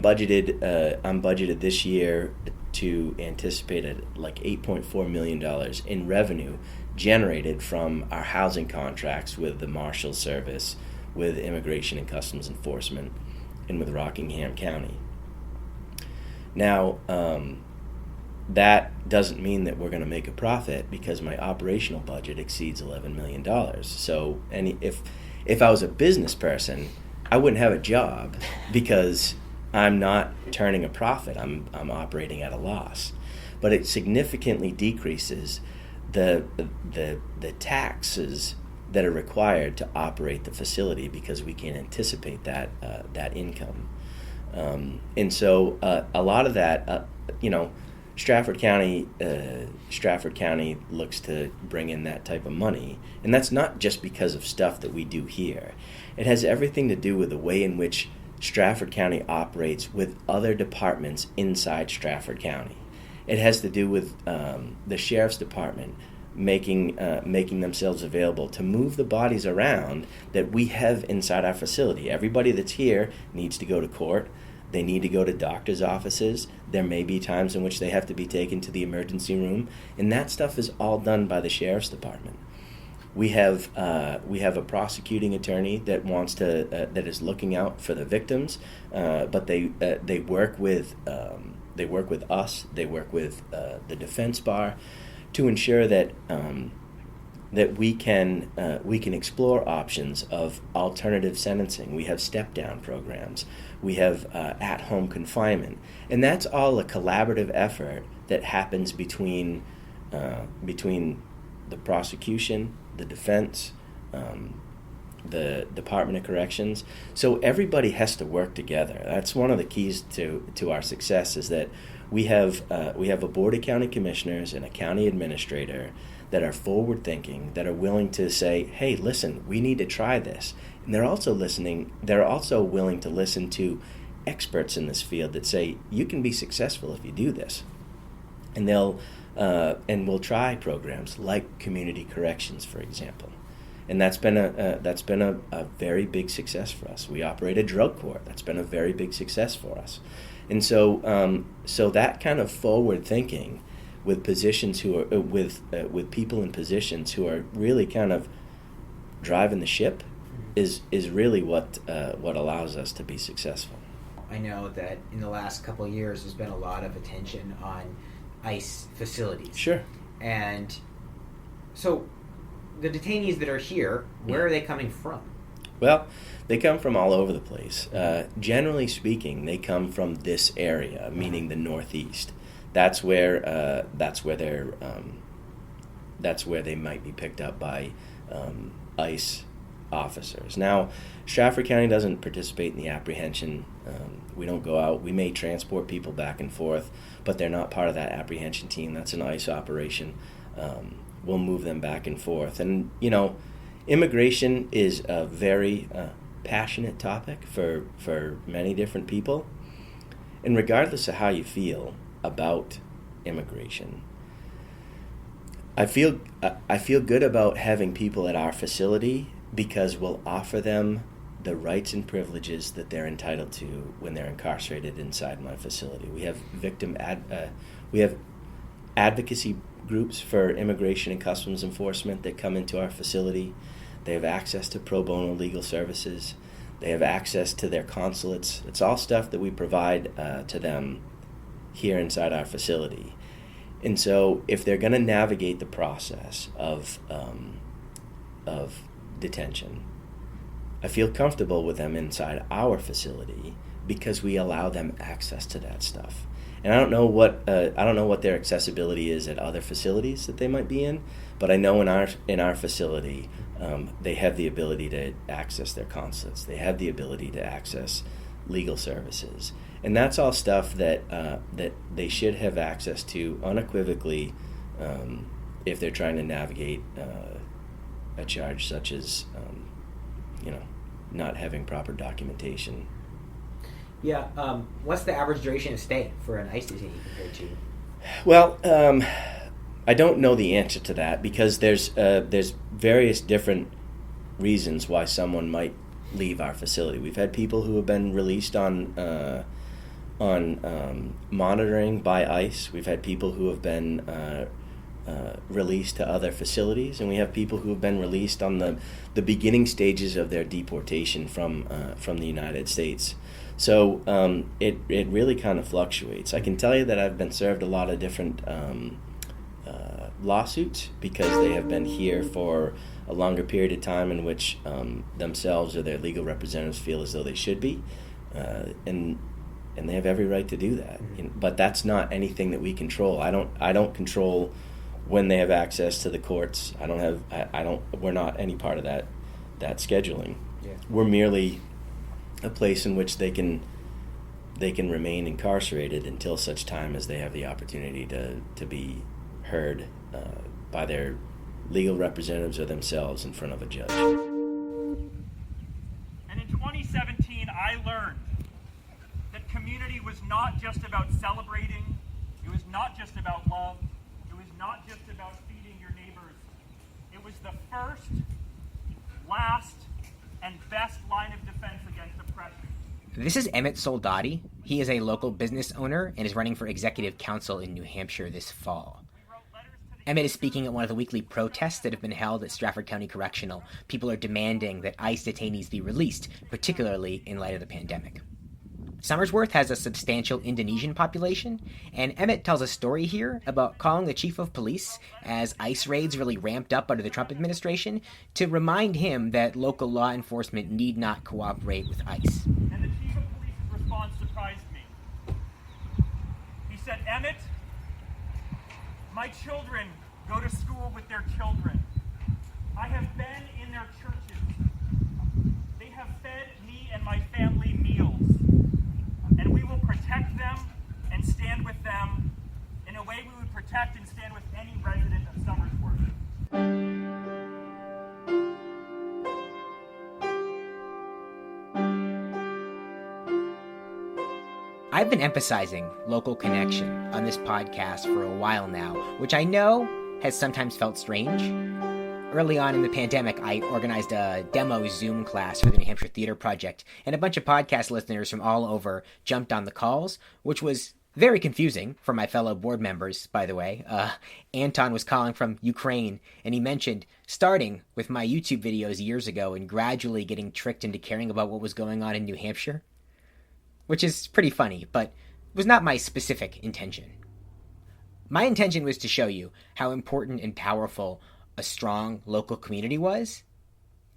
Speaker 4: budgeted this year to anticipate like $8.4 million in revenue generated from our housing contracts with the Marshals Service, with Immigration and Customs Enforcement, and with Rockingham County. Now, that doesn't mean that we're going to make a profit, because my operational budget exceeds $11 million. So, and if I was a business person, I wouldn't have a job, because I'm not turning a profit. I'm operating at a loss. But it significantly decreases the taxes that are required to operate the facility, because we can anticipate that income. And so a lot of that, Strafford County looks to bring in that type of money, and that's not just because of stuff that we do here. It has everything to do with the way in which Strafford County operates with other departments inside Strafford County. It has to do with the Sheriff's Department making themselves available to move the bodies around that we have inside our facility. Everybody that's here needs to go to court. They need to go to doctor's offices. There may be times in which they have to be taken to the emergency room, and that stuff is all done by the Sheriff's Department. We have a prosecuting attorney that wants to that is looking out for the victims, but they work with us. They work with the defense bar to ensure that that we can explore options of alternative sentencing. We have step down programs. We have at-home confinement, and that's all a collaborative effort that happens between the prosecution, the defense, the Department of Corrections. So everybody has to work together. That's one of the keys to our success, is that we have a board of county commissioners and a county administrator that are forward thinking, that are willing to say, hey, listen, we need to try this. And they're also willing to listen to experts in this field that say, you can be successful if you do this. And we'll try programs like community corrections, for example. And that's been a very big success for us. We operate a drug court. That's been a very big success for us. And so that kind of forward thinking with positions who are with people in positions who are really kind of driving the ship is really what allows us to be successful.
Speaker 1: I know that in the last couple of years there's been a lot of attention on ICE facilities.
Speaker 4: Sure.
Speaker 1: And so the detainees that are here, where are they coming from?
Speaker 4: Well, they come from all over the place. Generally speaking, they come from this area, meaning the Northeast. That's where they might be picked up by ICE officers. Now, Strafford County doesn't participate in the apprehension. We don't go out. We may transport people back and forth, but they're not part of that apprehension team. That's an ICE operation. We'll move them back and forth. And, immigration is a very passionate topic for many different people. And regardless of how you feel about immigration, I feel good about having people at our facility, because we'll offer them the rights and privileges that they're entitled to when they're incarcerated inside my facility. We have we have advocacy groups for immigration and customs enforcement that come into our facility. They have access to pro bono legal services. They have access to their consulates. It's all stuff that we provide to them here inside our facility. And so if they're going to navigate the process of detention, I feel comfortable with them inside our facility because we allow them access to that stuff. And I don't know what their accessibility is at other facilities that they might be in, but I know in our facility they have the ability to access their consulates. They have the ability to access legal services, and that's all stuff that they should have access to unequivocally if they're trying to navigate a charge such as, not having proper documentation.
Speaker 1: Yeah. What's the average duration of stay for an ICE detainee compared to?
Speaker 4: Well, I don't know the answer to that because there's various different reasons why someone might leave our facility. We've had people who have been released on monitoring by ICE. We've had people who have been released to other facilities, and we have people who have been released on the beginning stages of their deportation from the United States. So it really kind of fluctuates. I can tell you that I've been served a lot of different lawsuits because they have been here for a longer period of time in which themselves or their legal representatives feel as though they should be, and they have every right to do that. But that's not anything that we control. I don't control when they have access to the courts. We're not any part of that scheduling.
Speaker 1: Yeah.
Speaker 4: We're merely a place in which they can remain incarcerated until such time as they have the opportunity to be heard by their legal representatives or themselves in front of a judge.
Speaker 5: And in 2017, I learned that community was not just about celebrating, it was not just about love, it was not just about feeding your neighbors. It was the first, last, and best line of defense against oppression.
Speaker 1: This is Emmett Soldati. He is a local business owner and is running for executive council in New Hampshire this fall. Emmett is speaking at one of the weekly protests that have been held at Strafford County Correctional. People are demanding that ICE detainees be released, particularly in light of the pandemic. Somersworth has a substantial Indonesian population, and Emmett tells a story here about calling the chief of police as ICE raids really ramped up under the Trump administration to remind him that local law enforcement need not cooperate with ICE.
Speaker 5: And the chief of police's response surprised me. He said, "Emmett, my children go to school with their children. I have been in their churches. They have fed me and my family meals. And we will protect them and stand with them in a way we would protect and stand with any resident of Somersworth."
Speaker 1: I've been emphasizing local connection on this podcast for a while now, which I know has sometimes felt strange. Early on in the pandemic, I organized a demo Zoom class for the New Hampshire Theater Project, and a bunch of podcast listeners from all over jumped on the calls, which was very confusing for my fellow board members, by the way. Anton was calling from Ukraine, and he mentioned starting with my YouTube videos years ago and gradually getting tricked into caring about what was going on in New Hampshire, which is pretty funny, but was not my specific intention. My intention was to show you how important and powerful a strong local community was.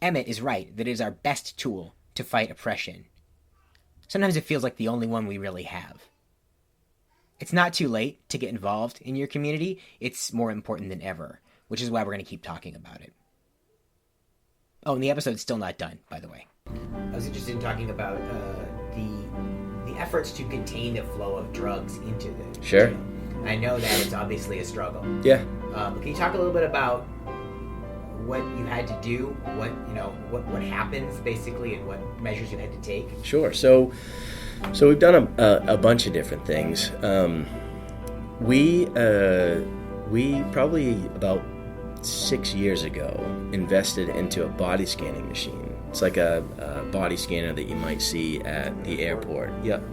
Speaker 1: Emmett is right that it is our best tool to fight oppression. Sometimes it feels like the only one we really have. It's not too late to get involved in your community. It's more important than ever, which is why we're going to keep talking about it. Oh, and the episode's still not done, by the way. I was interested in talking about the efforts to contain the flow of drugs into the
Speaker 4: Sure.
Speaker 1: jail. I know that it's obviously a struggle.
Speaker 4: Yeah.
Speaker 1: Can you talk a little bit about what you had to do, what happens basically, and what measures you had to take?
Speaker 4: Sure. So we've done a bunch of different things. We probably about 6 years ago invested into a body scanning machine. It's like a body scanner that you might see at the airport. Yep.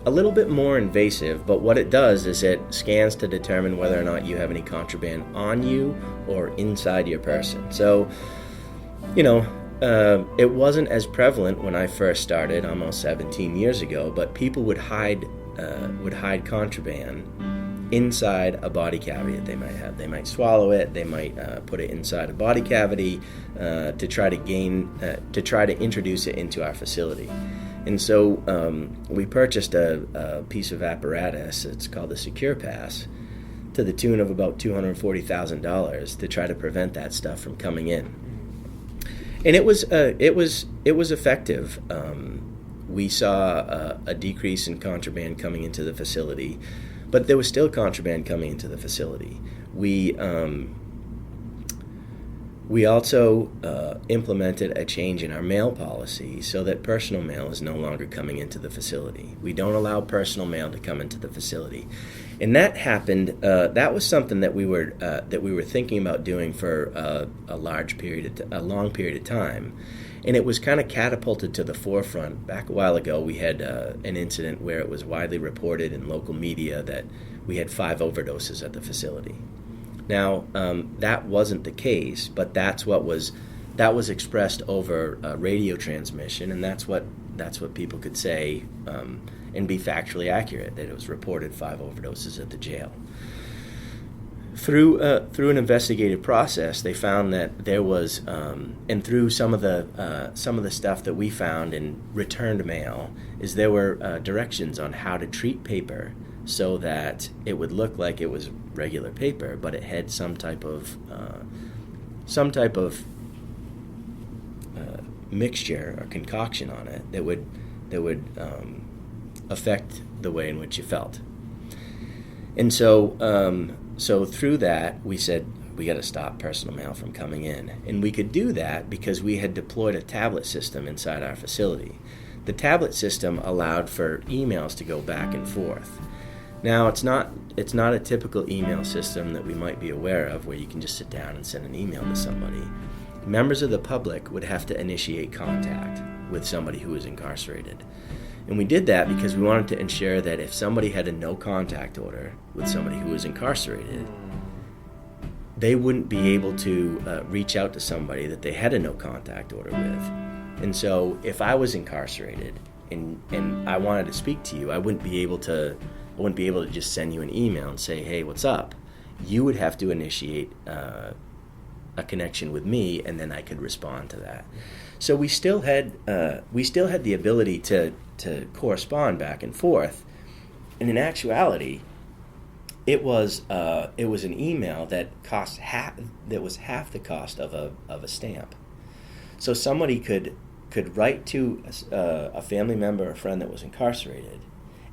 Speaker 4: A little bit more invasive, but what it does is it scans to determine whether or not you have any contraband on you or inside your person. So, it wasn't as prevalent when I first started almost 17 years ago, but people would hide contraband inside a body cavity that they might have. They might swallow it. They might put it inside a body cavity to try to introduce it into our facility. And so we purchased a piece of apparatus. It's called the Secure Pass, to the tune of about $240,000 to try to prevent that stuff from coming in. And it was effective. We saw a decrease in contraband coming into the facility, but there was still contraband coming into the facility. We We also implemented a change in our mail policy so that personal mail is no longer coming into the facility. We don't allow personal mail to come into the facility, and that happened. That was something that we were thinking about doing for a long period of time, and it was kind of catapulted to the forefront. Back a while ago, we had an incident where it was widely reported in local media that we had 5 overdoses at the facility. Now, that wasn't the case, but that was expressed over radio transmission, and that's what people could say and be factually accurate, that it was reported 5 overdoses at the jail. Through an investigative process, they found that there was, and through some of the stuff that we found in returned mail, is there were directions on how to treat paper so that it would look like it was regular paper, but it had some type of mixture or concoction on it that would affect the way in which you felt. And so through that, we said we got to stop personal mail from coming in, and we could do that because we had deployed a tablet system inside our facility. The tablet system allowed for emails to go back and forth. Now, it's not a typical email system that we might be aware of where you can just sit down and send an email to somebody. Members of the public would have to initiate contact with somebody who is incarcerated. And we did that because we wanted to ensure that if somebody had a no contact order with somebody who was incarcerated, they wouldn't be able to reach out to somebody that they had a no contact order with. And so if I was incarcerated and I wanted to speak to you, I wouldn't be able to just send you an email and say, hey, what's up? You would have to initiate a connection with me, and then I could respond to that. So we still had the ability to correspond back and forth, and in actuality, it was an email that was half the cost of a stamp. So somebody could write to a family member or friend that was incarcerated,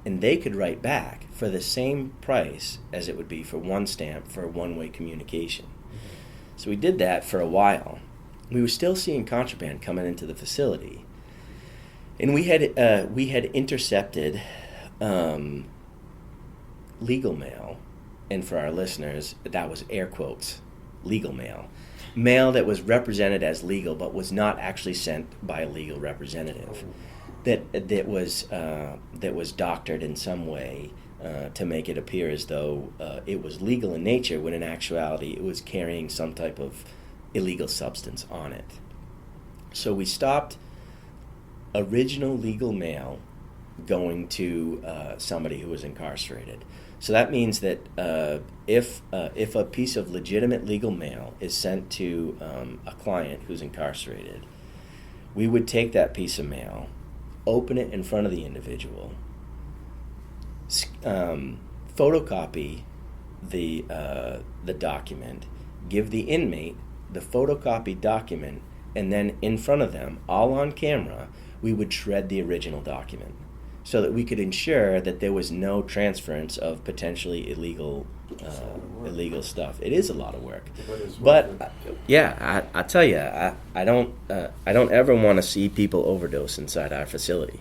Speaker 4: and they could write back for the same price as it would be for one stamp for a one-way communication. So we did that for a while. We were still seeing contraband coming into the facility, and we had intercepted legal mail, and for our listeners, that was air quotes, legal mail that was represented as legal but was not actually sent by a legal representative. That was doctored in some way to make it appear as though it was legal in nature, when in actuality it was carrying some type of illegal substance on it. So we stopped original legal mail going to somebody who was incarcerated. So that means that if a piece of legitimate legal mail is sent to a client who's incarcerated, we would take that piece of mail, open it in front of the individual, photocopy the document, give the inmate the photocopied document, and then in front of them, all on camera, we would shred the original document so that we could ensure that there was no transference of potentially illegal stuff. It is a lot of work, but I tell you, I don't ever want to see people overdose inside our facility.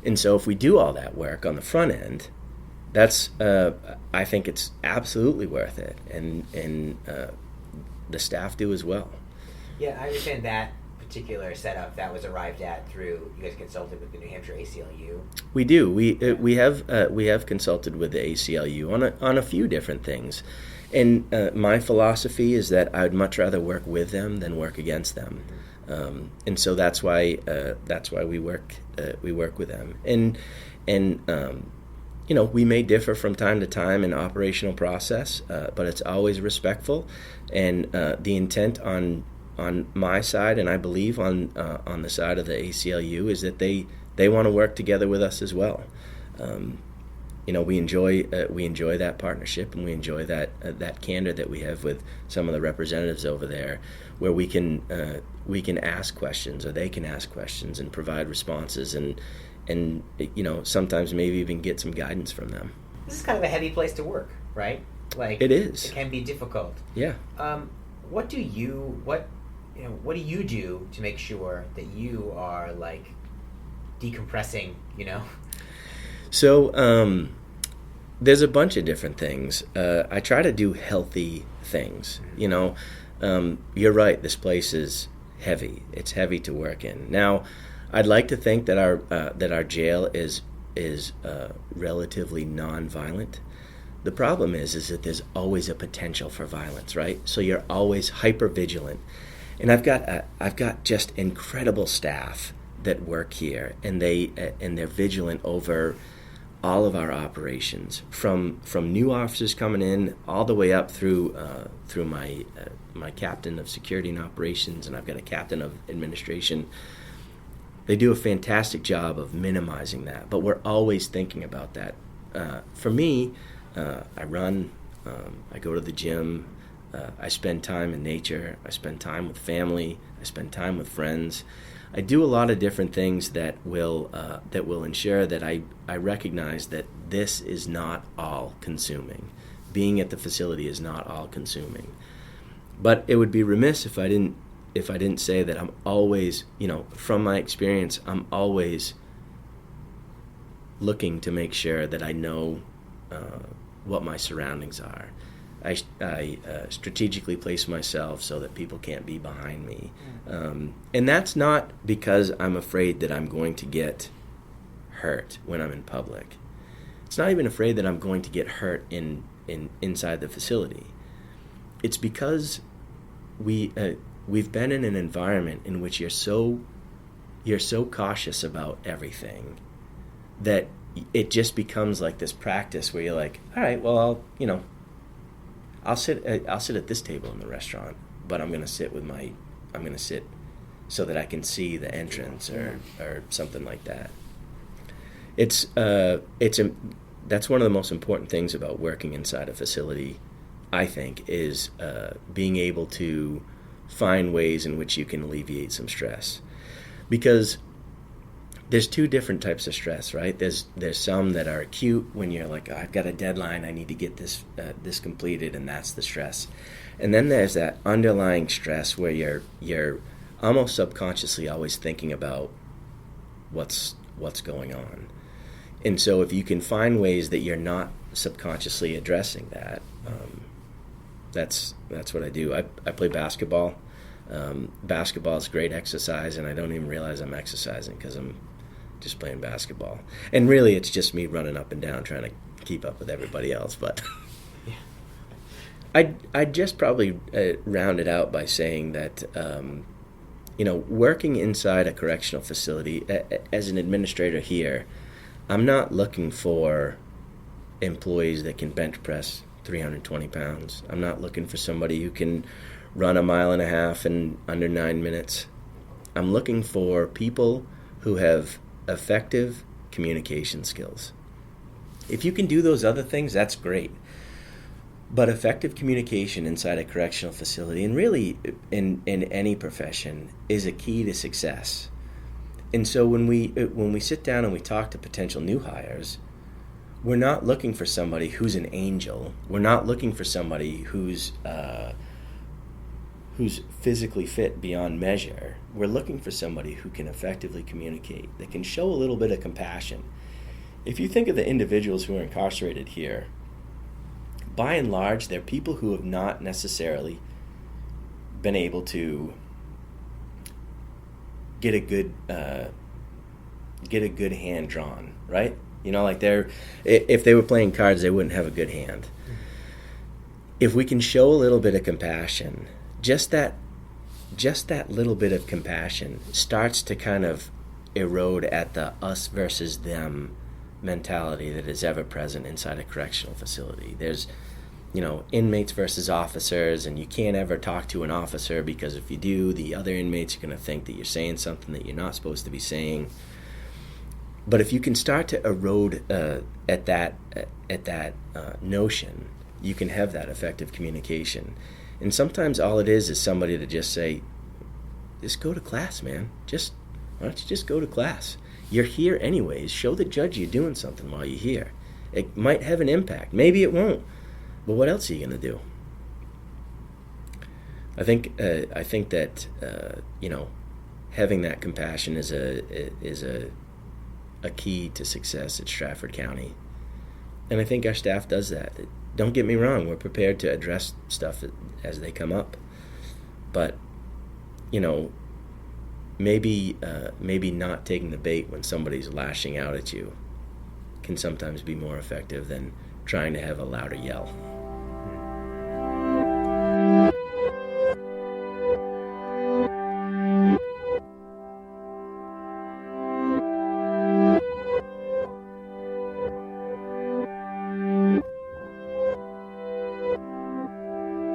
Speaker 4: And so if we do all that work on the front end, that's I think it's absolutely worth it, and the staff do as well.
Speaker 1: Yeah, I understand that particular setup that was arrived at through, you guys consulted with the New Hampshire ACLU.
Speaker 4: We do. We have consulted with the ACLU on a few different things, and my philosophy is that I would much rather work with them than work against them, and so that's why we work with them, and we may differ from time to time in operational process, but it's always respectful, and the intent on my side, and I believe on the side of the ACLU, is that they want to work together with us as well. We enjoy that partnership, and we enjoy that candor that we have with some of the representatives over there, where we can ask questions, or they can ask questions and provide responses, and sometimes maybe even get some guidance from them.
Speaker 1: This is kind of a heavy place to work, right? Like,
Speaker 4: it is.
Speaker 1: It can be difficult.
Speaker 4: Yeah.
Speaker 1: What what do you do to make sure that you are like decompressing,
Speaker 4: So there's a bunch of different things. I try to do healthy things. You're right. This place is heavy. It's heavy to work in. Now, I'd like to think that our jail is relatively non-violent. The problem is that there's always a potential for violence, right? So you're always hyper vigilant. And I've got just incredible staff that work here, and they're vigilant over all of our operations, from new officers coming in all the way up through my captain of security and operations, and I've got a captain of administration. They do a fantastic job of minimizing that, but we're always thinking about that. For me, I run, I go to the gym, I spend time in nature, I spend time with family, I spend time with friends. I do a lot of different things that will ensure that I recognize that this is not all consuming. Being at the facility is not all consuming. But it would be remiss if I didn't say that I'm always, from my experience, I'm always looking to make sure that I know what my surroundings are. I strategically place myself so that people can't be behind me. And that's not because I'm afraid that I'm going to get hurt when I'm in public. It's not even afraid that I'm going to get hurt inside the facility. It's because we've been in an environment in which you're so cautious about everything that it just becomes like this practice where you're like, all right, well, I'll sit at this table in the restaurant, but I'm going to sit so that I can see the entrance or something like that. That's one of the most important things about working inside a facility, I think, is being able to find ways in which you can alleviate some stress. Because there's two different types of stress, right? There's some that are acute when you're like, I've got a deadline, I need to get this completed, and that's the stress. And then there's that underlying stress where you're almost subconsciously always thinking about what's going on. And so if you can find ways that you're not subconsciously addressing that, that's what I do. I play basketball. Basketball is great exercise, and I don't even realize I'm exercising because I'm just playing basketball. And really, it's just me running up and down trying to keep up with everybody else. But I'd just probably round it out by saying that, working inside a correctional facility, as an administrator here, I'm not looking for employees that can bench press 320 pounds. I'm not looking for somebody who can run 1.5 miles in under 9 minutes. I'm looking for people who have effective communication skills. If you can do those other things, that's great. But effective communication inside a correctional facility, and really in any profession, is a key to success. And so when we sit down and we talk to potential new hires, we're not looking for somebody who's an angel. We're not looking for somebody who's physically fit beyond measure. We're looking for somebody who can effectively communicate, that can show a little bit of compassion. If you think of the individuals who are incarcerated here, by and large, they're people who have not necessarily been able to get a good hand drawn, right? Like if they were playing cards, they wouldn't have a good hand. If we can show a little bit of compassion, just that little bit of compassion starts to kind of erode at the us versus them mentality that is ever present inside a correctional facility. There's, inmates versus officers, and you can't ever talk to an officer because if you do, the other inmates are going to think that you're saying something that you're not supposed to be saying. But if you can start to erode at that notion, you can have that effective communication. And sometimes all it is somebody to just say, just go to class, man. Why don't you just go to class? You're here anyways. Show the judge you're doing something while you're here. It might have an impact. Maybe it won't. But what else are you going to do? I think that having that compassion is a key to success at Strafford County, and I think our staff does that. Don't get me wrong; we're prepared to address stuff as they come up, but maybe not taking the bait when somebody's lashing out at you can sometimes be more effective than trying to have a louder yell.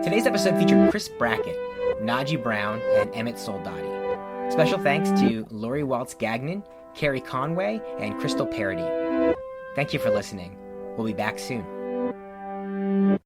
Speaker 1: Today's episode featured Chris Brackett, Najee Brown, and Emmett Soldati. Special thanks to Lori Waltz-Gagnon, Carrie Conway, and Crystal Paradis. Thank you for listening. We'll be back soon.